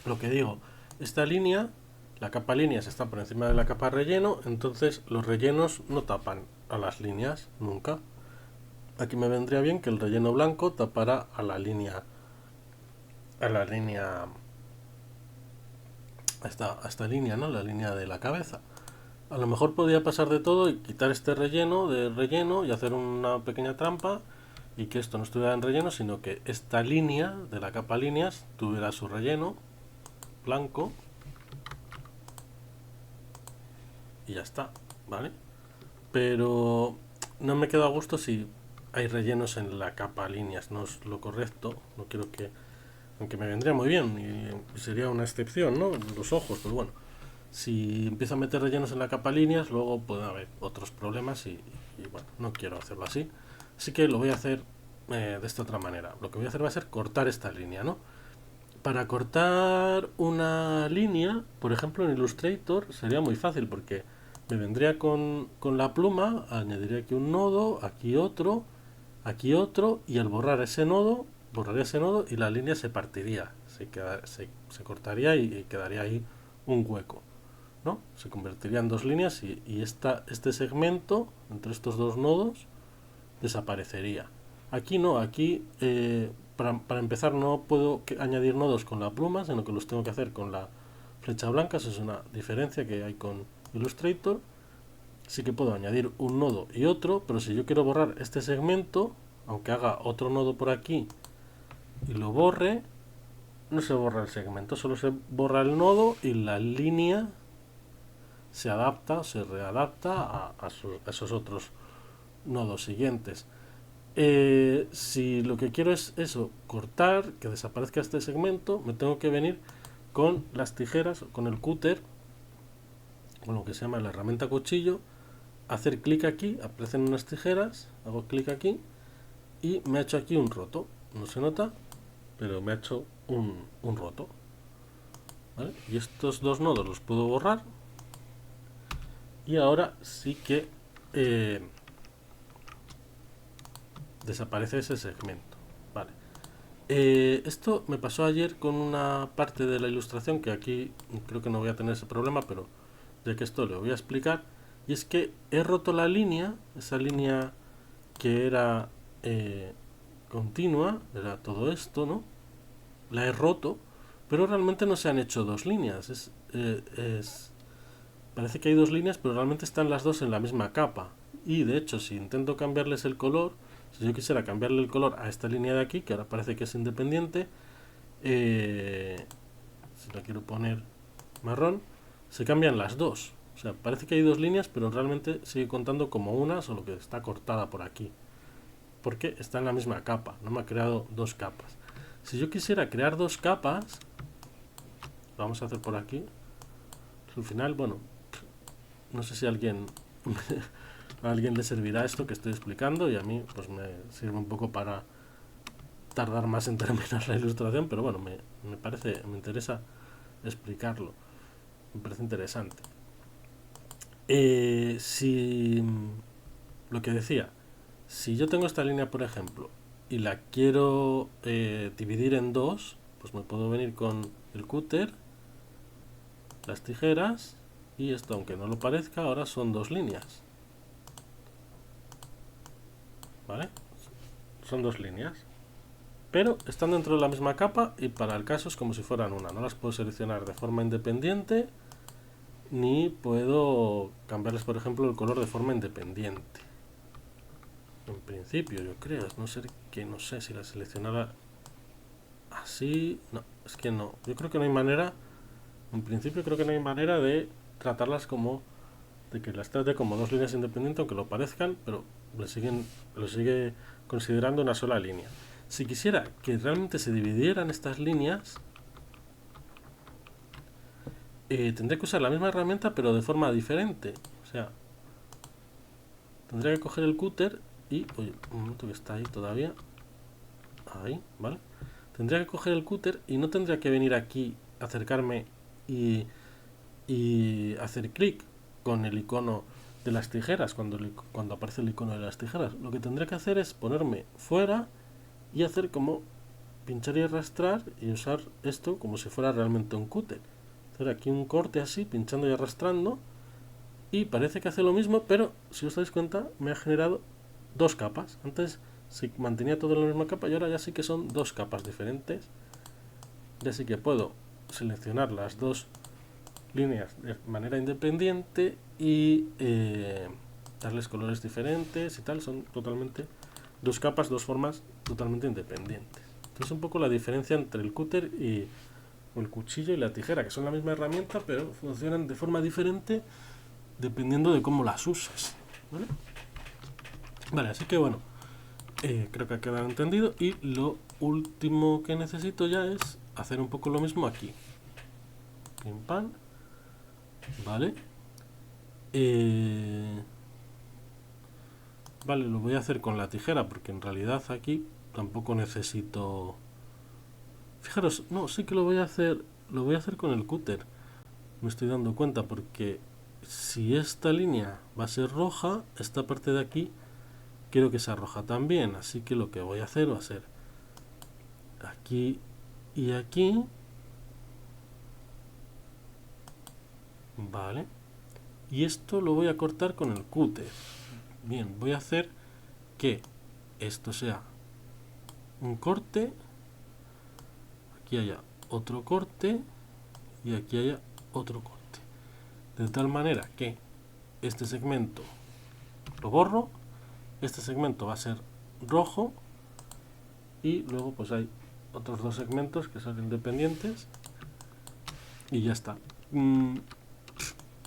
Lo que digo, esta línea, la capa líneas está por encima de la capa relleno, entonces los rellenos no tapan a las líneas nunca. Aquí me vendría bien que el relleno blanco tapara a la línea, a esta línea, ¿no? La línea de la cabeza. A lo mejor podría pasar de todo y quitar este relleno de relleno y hacer una pequeña trampa y que esto no estuviera en relleno, sino que esta línea de la capa líneas tuviera su relleno blanco y ya está, ¿vale? Pero no me quedo a gusto si hay rellenos en la capa líneas, no es lo correcto, no quiero que, aunque me vendría muy bien y sería una excepción, ¿no? Los ojos, pues bueno, si empiezo a meter rellenos en la capa líneas, luego pueden haber otros problemas y bueno, no quiero hacerlo así. Así que lo voy a hacer de esta otra manera. Lo que voy a hacer va a ser cortar esta línea, ¿no? Para cortar una línea, por ejemplo en Illustrator, sería muy fácil porque me vendría con la pluma, añadiría aquí un nodo, aquí otro, y al borrar ese nodo, borraría ese nodo y la línea se partiría, se cortaría y quedaría ahí un hueco, ¿no? Se convertiría en dos líneas y este segmento entre estos dos nodos desaparecería. Aquí no, aquí para empezar no puedo añadir nodos con la pluma, sino que los tengo que hacer con la flecha blanca. Esa es una diferencia que hay con Illustrator. Sí que puedo añadir un nodo y otro, pero si yo quiero borrar este segmento, aunque haga otro nodo por aquí y lo borre, no se borra el segmento, solo se borra el nodo y la línea se adapta, se readapta a esos otros nodos siguientes. Si lo que quiero es eso, cortar, que desaparezca este segmento, me tengo que venir con las tijeras, con el cúter, con lo que se llama la herramienta cuchillo, hacer clic aquí, aparecen unas tijeras, hago clic aquí y me ha hecho aquí un roto. No se nota, pero me ha hecho un roto, ¿vale? Y estos dos nodos los puedo borrar y ahora sí que desaparece ese segmento, vale. Esto me pasó ayer con una parte de la ilustración que aquí creo que no voy a tener ese problema, pero ya que esto le voy a explicar, y es que he roto la línea, esa línea que era continua, era todo esto, ¿no? La he roto pero realmente no se han hecho dos líneas. Parece que hay dos líneas, pero realmente están las dos en la misma capa. Y de hecho, si intento cambiarles el color, si yo quisiera cambiarle el color a esta línea de aquí, que ahora parece que es independiente, si la quiero poner marrón, se cambian las dos. O sea, parece que hay dos líneas, pero realmente sigue contando como una, solo que está cortada por aquí. Porque está en la misma capa, no me ha creado dos capas. Si yo quisiera crear dos capas, lo vamos a hacer por aquí. Al final, bueno, no sé si a alguien le servirá esto que estoy explicando, y a mí pues me sirve un poco para tardar más en terminar la ilustración, pero bueno, me interesa explicarlo, me parece interesante. Si lo que decía, si yo tengo esta línea, por ejemplo, y la quiero dividir en dos, pues me puedo venir con el cúter, las tijeras, y esto, aunque no lo parezca, ahora son dos líneas. ¿Vale? Son dos líneas. Pero están dentro de la misma capa y para el caso es como si fueran una. No las puedo seleccionar de forma independiente, ni puedo cambiarles, por ejemplo, el color de forma independiente. En principio, yo creo, no sé si la seleccionara así. No, es que no. Yo creo que no hay manera. En principio, creo que no hay manera de tratarlas como. De que las trate como dos líneas independientes, aunque lo parezcan, pero lo sigue considerando una sola línea. Si quisiera que realmente se dividieran estas líneas, tendría que usar la misma herramienta pero de forma diferente. O sea, tendría que coger el cúter y... Oye, un momento que está ahí todavía. Ahí, ¿vale? Tendría que coger el cúter y no tendría que venir aquí, acercarme y hacer clic con el icono de las tijeras, cuando aparece el icono de las tijeras. Lo que tendría que hacer es ponerme fuera y hacer como pinchar y arrastrar y usar esto como si fuera realmente un cúter. Hacer aquí un corte así, pinchando y arrastrando, y parece que hace lo mismo, pero si os dais cuenta me ha generado dos capas. Antes se mantenía todo en la misma capa y ahora ya sí que son dos capas diferentes. Ya sí que puedo seleccionar las dos líneas de manera independiente y darles colores diferentes y tal. Son totalmente dos capas, dos formas totalmente independientes. Entonces un poco la diferencia entre el cúter y el cuchillo y la tijera, que son la misma herramienta pero funcionan de forma diferente dependiendo de cómo las uses. Vale, así que bueno, creo que ha quedado entendido, y lo último que necesito ya es hacer un poco lo mismo aquí. Pim pam. Vale. Vale, lo voy a hacer con la tijera porque en realidad aquí tampoco necesito... Fijaros, no, sí que lo voy a hacer con el cúter. Me estoy dando cuenta porque si esta línea va a ser roja, esta parte de aquí quiero que sea roja también, así que lo que voy a hacer va a ser aquí y aquí. Vale, y esto lo voy a cortar con el cúter. Bien, voy a hacer que esto sea un corte, aquí haya otro corte y aquí haya otro corte, de tal manera que este segmento lo borro, este segmento va a ser rojo y luego pues hay otros dos segmentos que son independientes y ya está.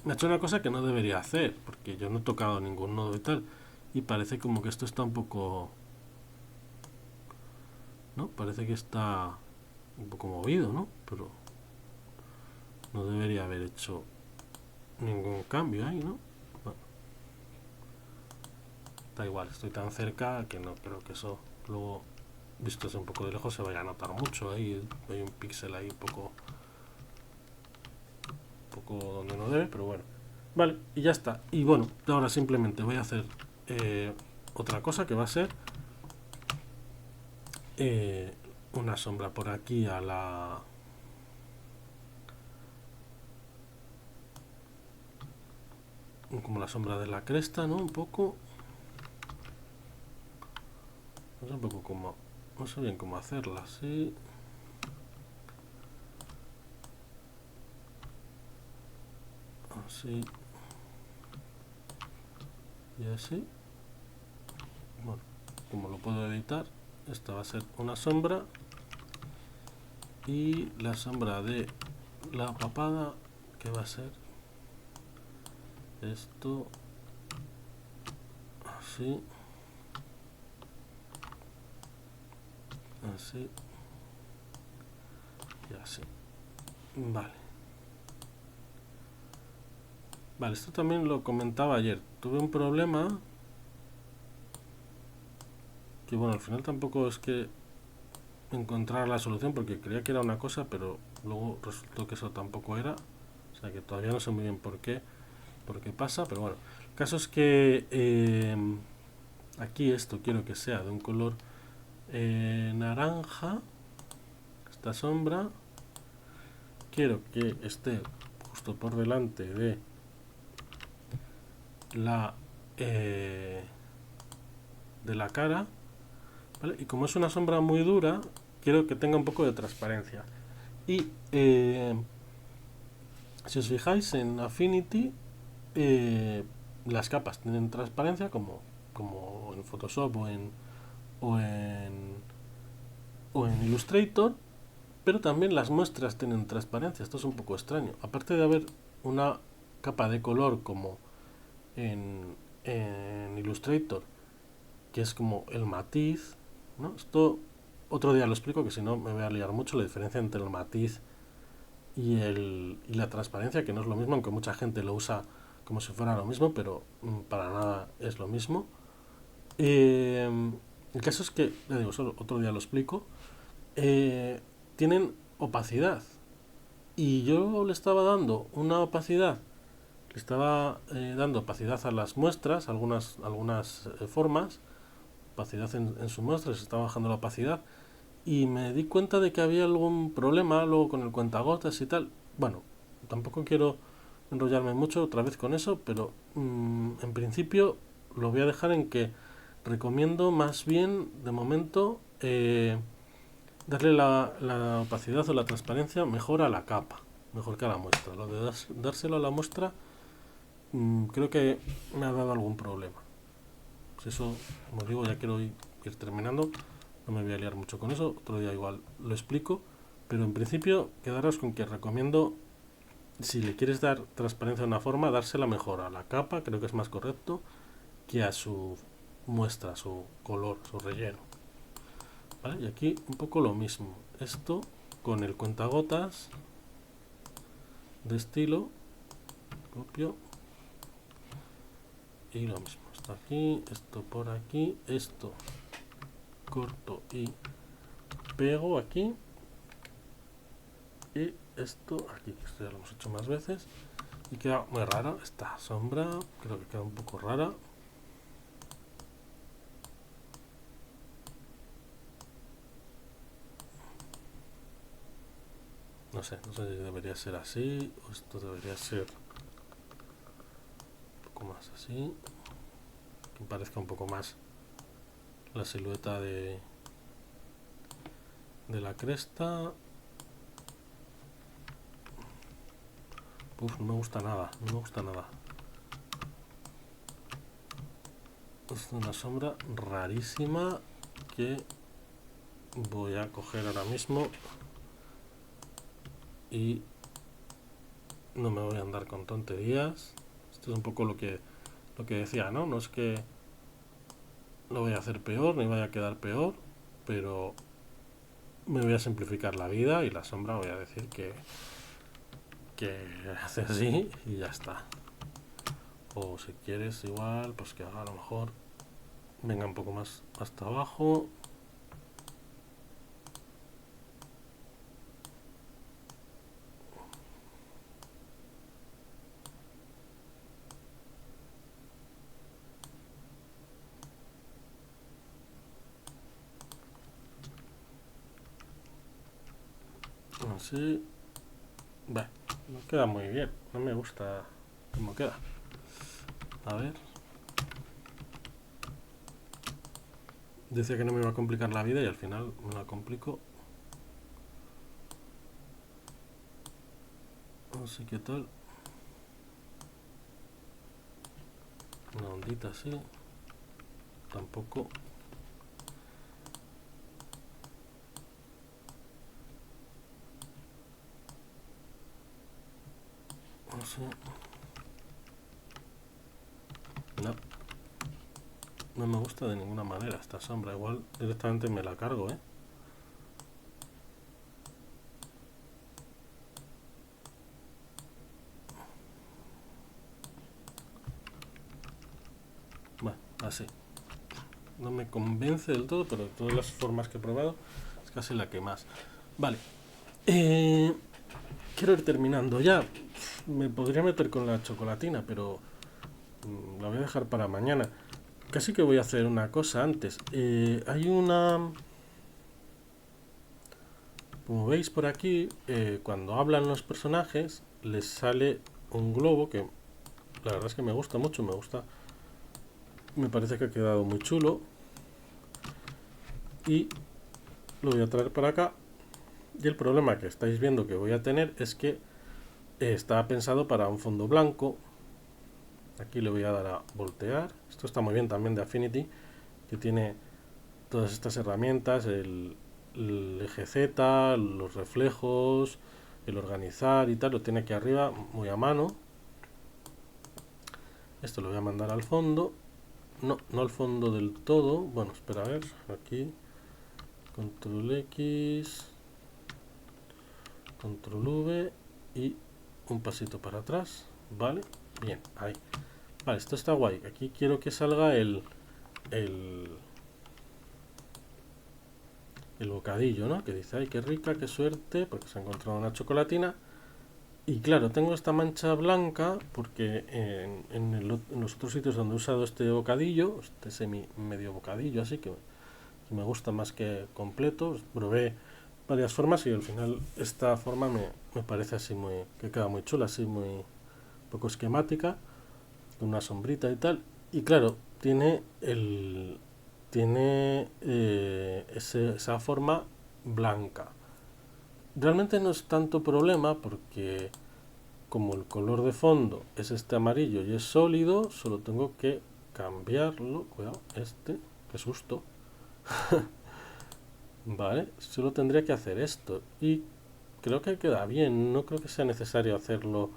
Me ha hecho una cosa que no debería hacer porque yo no he tocado ningún nodo y tal, y parece como que esto está un poco, ¿no? Parece que está un poco movido, ¿no? Pero no debería haber hecho ningún cambio ahí, ¿no? Bueno, da igual, estoy tan cerca que no creo que eso luego, visto desde un poco de lejos, se vaya a notar mucho. Ahí hay un píxel ahí un poco donde no debe, pero bueno. Vale, y ya está. Y bueno, ahora simplemente voy a hacer otra cosa que va a ser una sombra por aquí a la... como la sombra de la cresta, ¿no? Un poco... No sé un poco cómo... No sé bien cómo hacerla, así... así y así. Bueno, como lo puedo editar, esta va a ser una sombra y la sombra de la papada, que va a ser esto, así, así y así. Vale. Vale, esto también lo comentaba ayer. Tuve un problema que, bueno, al final tampoco es que encontrar la solución, porque creía que era una cosa, pero luego resultó que eso tampoco era. O sea que todavía no sé muy bien por qué pasa, pero bueno. El caso es que aquí esto quiero que sea de un color naranja, esta sombra. Quiero que esté justo por delante de la cara, ¿vale? Y como es una sombra muy dura, quiero que tenga un poco de transparencia. Y si os fijáis en Affinity, las capas tienen transparencia como en Photoshop o en, o en Illustrator, pero también las muestras tienen transparencia. Esto es un poco extraño. Aparte de haber una capa de color como en Illustrator, que es como el matiz, ¿no? Esto otro día lo explico, que si no me voy a liar mucho, la diferencia entre el matiz y la transparencia, que no es lo mismo, aunque mucha gente lo usa como si fuera lo mismo, pero para nada es lo mismo. El caso es que, le digo, solo otro día lo explico, tienen opacidad. Y yo le estaba dando una opacidad, le estaba dando opacidad a las muestras, algunas formas, opacidad en su muestra, se estaba bajando la opacidad, y me di cuenta de que había algún problema luego con el cuentagotas y tal. Bueno, tampoco quiero enrollarme mucho otra vez con eso, pero en principio lo voy a dejar en que recomiendo más bien de momento darle la opacidad o la transparencia mejor a la capa, mejor que a la muestra. Lo de dárselo a la muestra creo que me ha dado algún problema. Pues eso, como digo, ya quiero ir terminando, no me voy a liar mucho con eso, otro día igual lo explico, pero en principio quedaros con que recomiendo, si le quieres dar transparencia a una forma, dársela mejor a la capa, creo que es más correcto, que a su muestra, su color, su relleno. ¿Vale? Y aquí un poco lo mismo, esto con el cuentagotas de estilo, copio y lo mismo, esto aquí, esto por aquí, esto corto y pego aquí, y esto aquí, que esto ya lo hemos hecho más veces y queda muy rara esta sombra, creo que queda un poco rara. No sé si debería ser así o esto debería ser un poco más así, que parezca un poco más la silueta de la cresta. Uf, no me gusta nada, no me gusta nada. Es una sombra rarísima que voy a coger ahora mismo y no me voy a andar con tonterías. Esto es un poco lo que decía, ¿no? No es que lo voy a hacer peor ni vaya a quedar peor, pero me voy a simplificar la vida y la sombra voy a decir que hace así y ya está. O si quieres igual, pues que haga a lo mejor venga un poco más hasta abajo. Así. Bueno, no queda muy bien, no me gusta cómo queda. A ver. Decía que no me iba a complicar la vida y al final me la complico. Así que tal. una ondita así, tampoco. No sé. No, no me gusta de ninguna manera esta sombra. Igual directamente me la cargo, ¿eh? Bueno, así. No me convence del todo, pero de todas las formas que he probado es casi la que más. Vale. Quiero ir terminando ya. Me podría meter con la chocolatina, pero la voy a dejar para mañana. Casi que voy a hacer una cosa antes. Hay una... Como veis por aquí, cuando hablan los personajes, les sale un globo que la verdad es que me gusta mucho, me gusta. Me parece que ha quedado muy chulo. Y lo voy a traer para acá. Y el problema que estáis viendo que voy a tener es que está pensado para un fondo blanco. Aquí le voy a dar a voltear. Esto está muy bien también de Affinity, que tiene todas estas herramientas, el eje Z, los reflejos, el organizar y tal, lo tiene aquí arriba muy a mano. Esto lo voy a mandar al fondo. No, no al fondo del todo. Bueno, espera a ver, aquí. Control X, Control V y un pasito para atrás. Vale, bien, ahí. Vale, esto está guay. Aquí quiero que salga el bocadillo, ¿no? Que dice, ay, qué rica, qué suerte, porque se ha encontrado una chocolatina. Y claro, tengo esta mancha blanca porque en los otros sitios donde he usado este bocadillo, este semi medio bocadillo, así que me gusta más que completo, probé varias formas y al final esta forma me parece así muy, que queda muy chula, así muy poco esquemática, con una sombrita y tal. Y claro, tiene esa forma blanca. Realmente no es tanto problema porque como el color de fondo es este amarillo y es sólido, solo tengo que cambiarlo. Cuidado, qué susto. Vale, solo tendría que hacer esto y creo que queda bien, no creo que sea necesario hacerlo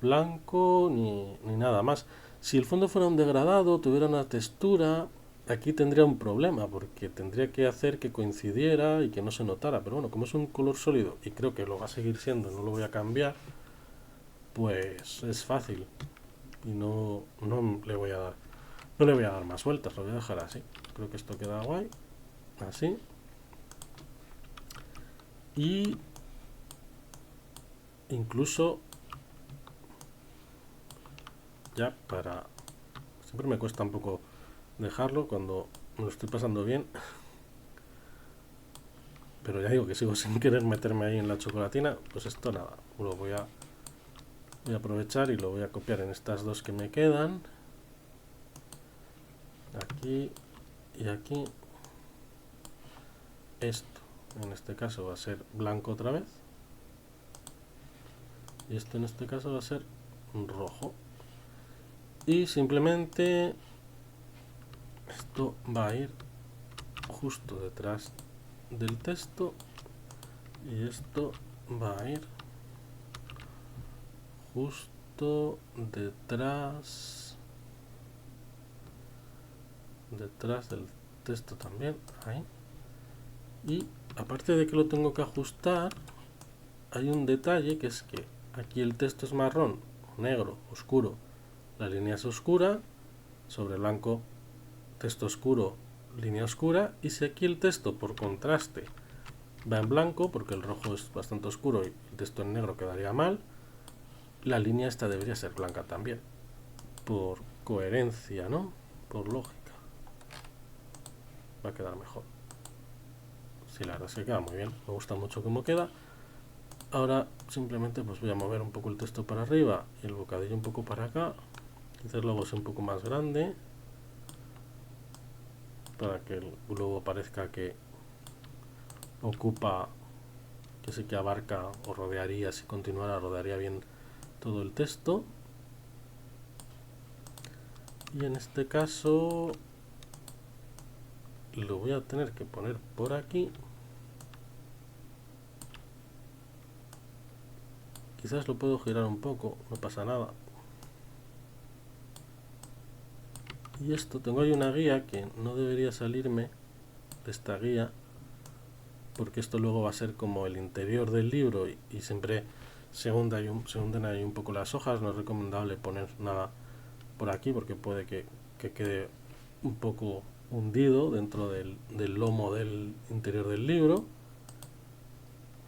blanco ni nada más. Si el fondo fuera un degradado, tuviera una textura, aquí tendría un problema porque tendría que hacer que coincidiera y que no se notara, pero bueno, como es un color sólido y creo que lo va a seguir siendo, no lo voy a cambiar, pues es fácil y no le voy a dar, no le voy a dar más vueltas, lo voy a dejar así. Creo que esto queda guay, así. Y incluso ya para... Siempre me cuesta un poco dejarlo cuando me lo estoy pasando bien. Pero ya digo que sigo sin querer meterme ahí en la chocolatina. Pues esto nada, lo voy a aprovechar y lo voy a copiar en estas dos que me quedan. Aquí y aquí. Esto en este caso va a ser blanco otra vez. Y esto en este caso va a ser rojo. Y simplemente esto va a ir justo detrás del texto y esto va a ir justo detrás del texto también, ahí. Y aparte de que lo tengo que ajustar, hay un detalle que es que aquí el texto es marrón, negro, oscuro, la línea es oscura, sobre blanco, texto oscuro, línea oscura, y si aquí el texto por contraste va en blanco, porque el rojo es bastante oscuro y el texto en negro quedaría mal, la línea esta debería ser blanca también, por coherencia, ¿no? Por lógica. Va a quedar mejor. Sí, la verdad es que queda muy bien, me gusta mucho cómo queda. Ahora simplemente pues voy a mover un poco el texto para arriba y el bocadillo un poco para acá, quizás luego sea un poco más grande para que el globo parezca que ocupa, que sí que abarca o rodearía, si continuara rodearía bien todo el texto. Y en este caso lo voy a tener que poner por aquí. Quizás lo puedo girar un poco, no pasa nada. Y esto, tengo ahí una guía que no debería salirme de esta guía, porque esto luego va a ser como el interior del libro y siempre se hunden ahí un poco las hojas. No es recomendable poner nada por aquí porque puede que quede un poco hundido dentro del lomo del interior del libro,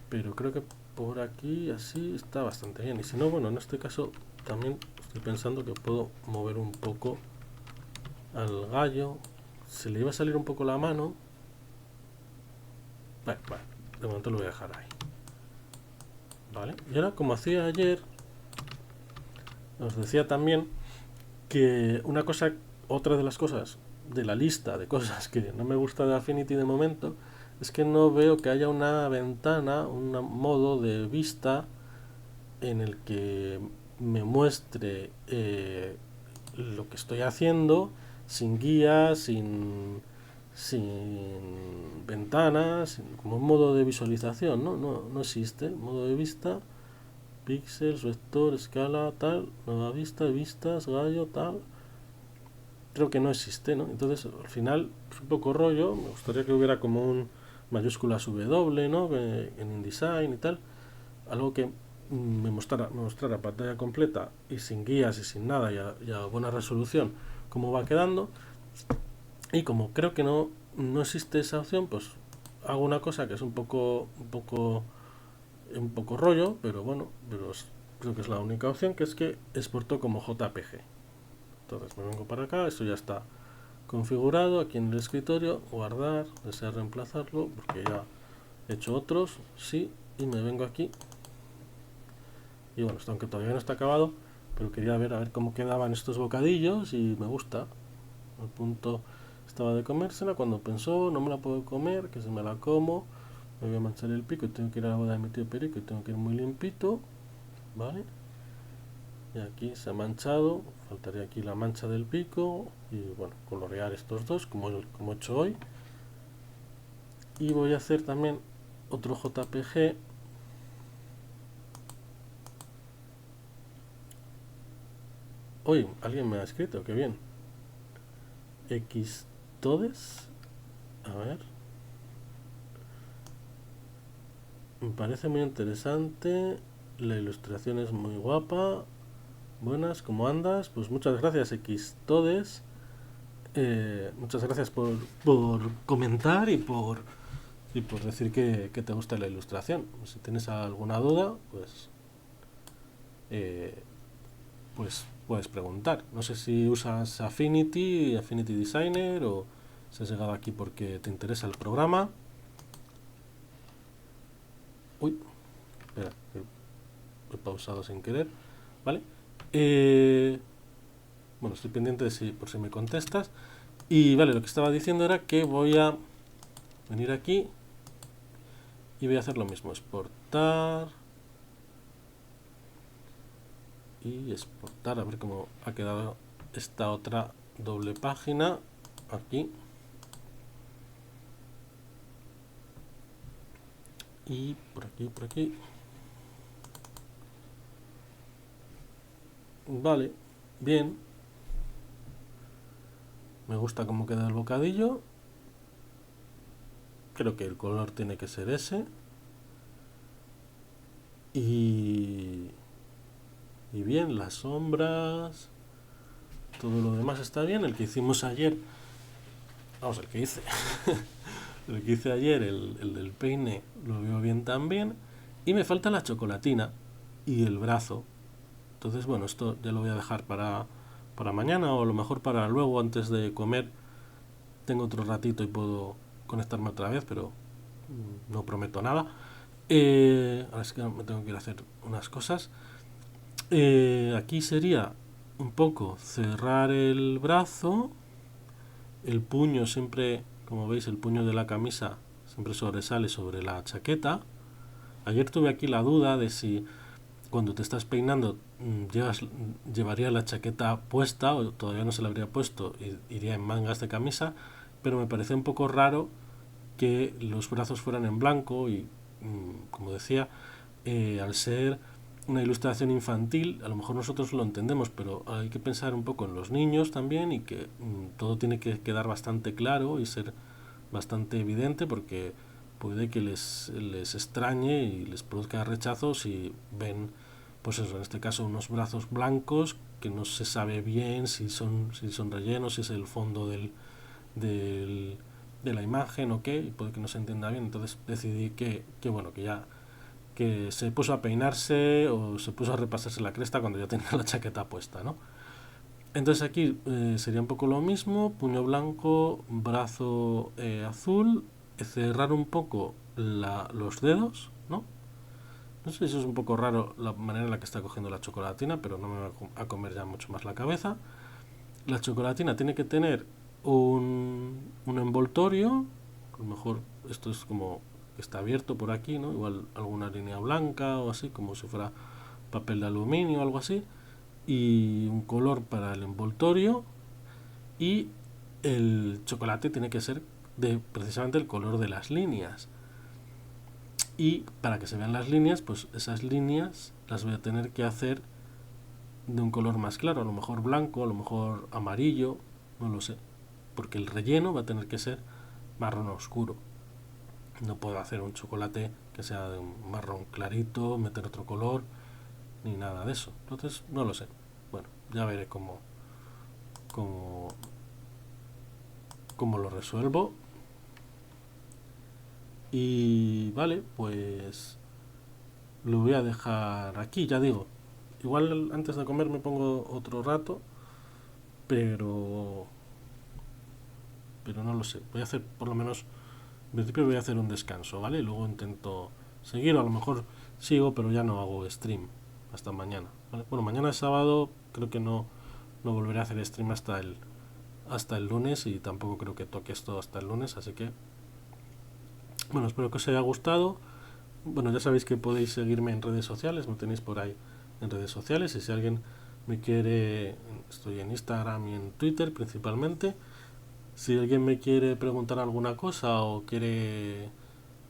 pero creo que por aquí así está bastante bien. Y si no, bueno, en este caso también estoy pensando que puedo mover un poco al gallo. Se le iba a salir un poco la mano. Bueno, de momento lo voy a dejar ahí. Vale, y ahora, como hacía ayer, os decía también que otra de las cosas de la lista de cosas que no me gusta de Affinity de momento es que no veo que haya una ventana, un modo de vista en el que me muestre lo que estoy haciendo sin guía, sin ventanas, como un modo de visualización, ¿no? No existe. Modo de vista, píxeles, vector, escala, tal, nueva vista, vistas, gallo, tal. Creo que no existe, ¿no? Entonces, al final, es un poco rollo. Me gustaría que hubiera como un mayúsculas W, ¿no? En InDesign y tal. Algo que me mostrara pantalla completa y sin guías y sin nada y a buena resolución cómo va quedando. Y como creo que no existe esa opción, pues hago una cosa que es un poco rollo, pero bueno, creo que es la única opción, que es que exporto como JPG. Entonces me vengo para acá, esto ya está configurado aquí en el escritorio, guardar, desea reemplazarlo, porque ya he hecho otros, sí, y me vengo aquí. Y bueno, esto aunque todavía no está acabado, pero quería ver a ver cómo quedaban estos bocadillos y me gusta. Al punto estaba de comérsela, cuando pensó, no me la puedo comer, que si me la como, me voy a manchar el pico y tengo que ir a la boda de mi tío Perico y tengo que ir muy limpito, ¿vale? Y aquí se ha manchado, faltaría aquí la mancha del pico y bueno, colorear estos dos como he hecho hoy. Y voy a hacer también otro JPG. Hoy alguien me ha escrito, qué bien. Xtodes, a ver, me parece muy interesante, la ilustración es muy guapa. Buenas, ¿cómo andas? Pues muchas gracias, Xtodes. Muchas gracias por comentar y por decir que te gusta la ilustración. Si tienes alguna duda, eh, pues puedes preguntar. No sé si usas Affinity Designer o si has llegado aquí porque te interesa el programa. Uy, espera, he pausado sin querer. ¿Vale? Bueno, estoy pendiente por si me contestas. Y vale, lo que estaba diciendo era que voy a venir aquí y voy a hacer lo mismo. Exportar. Y exportar. A ver cómo ha quedado esta otra doble página. Aquí. Y por aquí, por aquí. Vale, bien. Me gusta cómo queda el bocadillo. Creo que el color tiene que ser ese. Y bien, las sombras. Todo lo demás está bien. El que hicimos ayer. Vamos, el que hice. El que hice ayer, el del peine, lo veo bien también. Y me falta la chocolatina y el brazo. Entonces, bueno, esto ya lo voy a dejar para mañana o a lo mejor para luego antes de comer. Tengo otro ratito y puedo conectarme otra vez, pero no prometo nada. Ahora es que me tengo que ir a hacer unas cosas. Aquí sería un poco cerrar el brazo. El puño siempre, como veis, el puño de la camisa siempre sobresale sobre la chaqueta. Ayer tuve aquí la duda de si cuando te estás peinando llevaría la chaqueta puesta, o todavía no se la habría puesto, iría en mangas de camisa, pero me parece un poco raro que los brazos fueran en blanco y, como decía, al ser una ilustración infantil, a lo mejor nosotros lo entendemos, pero hay que pensar un poco en los niños también y que todo tiene que quedar bastante claro y ser bastante evidente porque puede que les extrañe y les produzca rechazo si ven, pues eso, en este caso unos brazos blancos que no se sabe bien si son rellenos, si es el fondo del, de la imagen o qué, y puede que no se entienda bien. Entonces decidí que bueno, que ya que se puso a peinarse o se puso a repasarse la cresta cuando ya tenía la chaqueta puesta, ¿no? Entonces aquí sería un poco lo mismo, puño blanco, brazo azul, cerrar un poco los dedos, ¿no? No sé si eso es un poco raro la manera en la que está cogiendo la chocolatina, pero no me va a comer ya mucho más la cabeza. La chocolatina tiene que tener un envoltorio, a lo mejor esto es como que está abierto por aquí, ¿no? Igual alguna línea blanca o así, como si fuera papel de aluminio o algo así, y un color para el envoltorio, y el chocolate tiene que ser de precisamente el color de las líneas. Y para que se vean las líneas, pues esas líneas las voy a tener que hacer de un color más claro, a lo mejor blanco, a lo mejor amarillo, no lo sé, porque el relleno va a tener que ser marrón oscuro. No puedo hacer un chocolate que sea de un marrón clarito, meter otro color, ni nada de eso. Entonces, no lo sé. Bueno, ya veré cómo, cómo lo resuelvo. Y vale, pues lo voy a dejar aquí, ya digo. Igual antes de comer me pongo otro rato, pero no lo sé. Voy a hacer por lo menos, en principio voy a hacer un descanso, ¿vale? Y luego intento seguir, o a lo mejor sigo, pero ya no hago stream hasta mañana, ¿vale? Bueno, mañana es sábado, creo que no volveré a hacer stream hasta el lunes y tampoco creo que toque esto hasta el lunes, así que bueno, espero que os haya gustado. Bueno, ya sabéis que podéis seguirme en redes sociales, me tenéis por ahí en redes sociales y si alguien me quiere, estoy en Instagram y en Twitter principalmente. Si alguien me quiere preguntar alguna cosa o quiere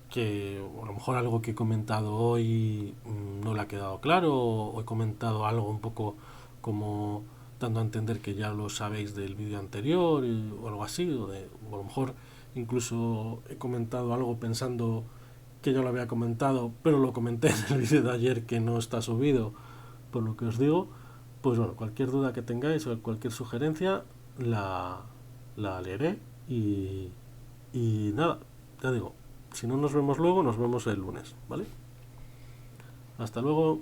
que a lo mejor algo que he comentado hoy no le ha quedado claro o he comentado algo un poco como dando a entender que ya lo sabéis del vídeo anterior o algo así, o a lo mejor incluso he comentado algo pensando que ya lo había comentado, pero lo comenté en el vídeo de ayer que no está subido, por lo que os digo, pues bueno, cualquier duda que tengáis o cualquier sugerencia la leeré y nada, ya digo, si no nos vemos luego, nos vemos el lunes, ¿vale? Hasta luego.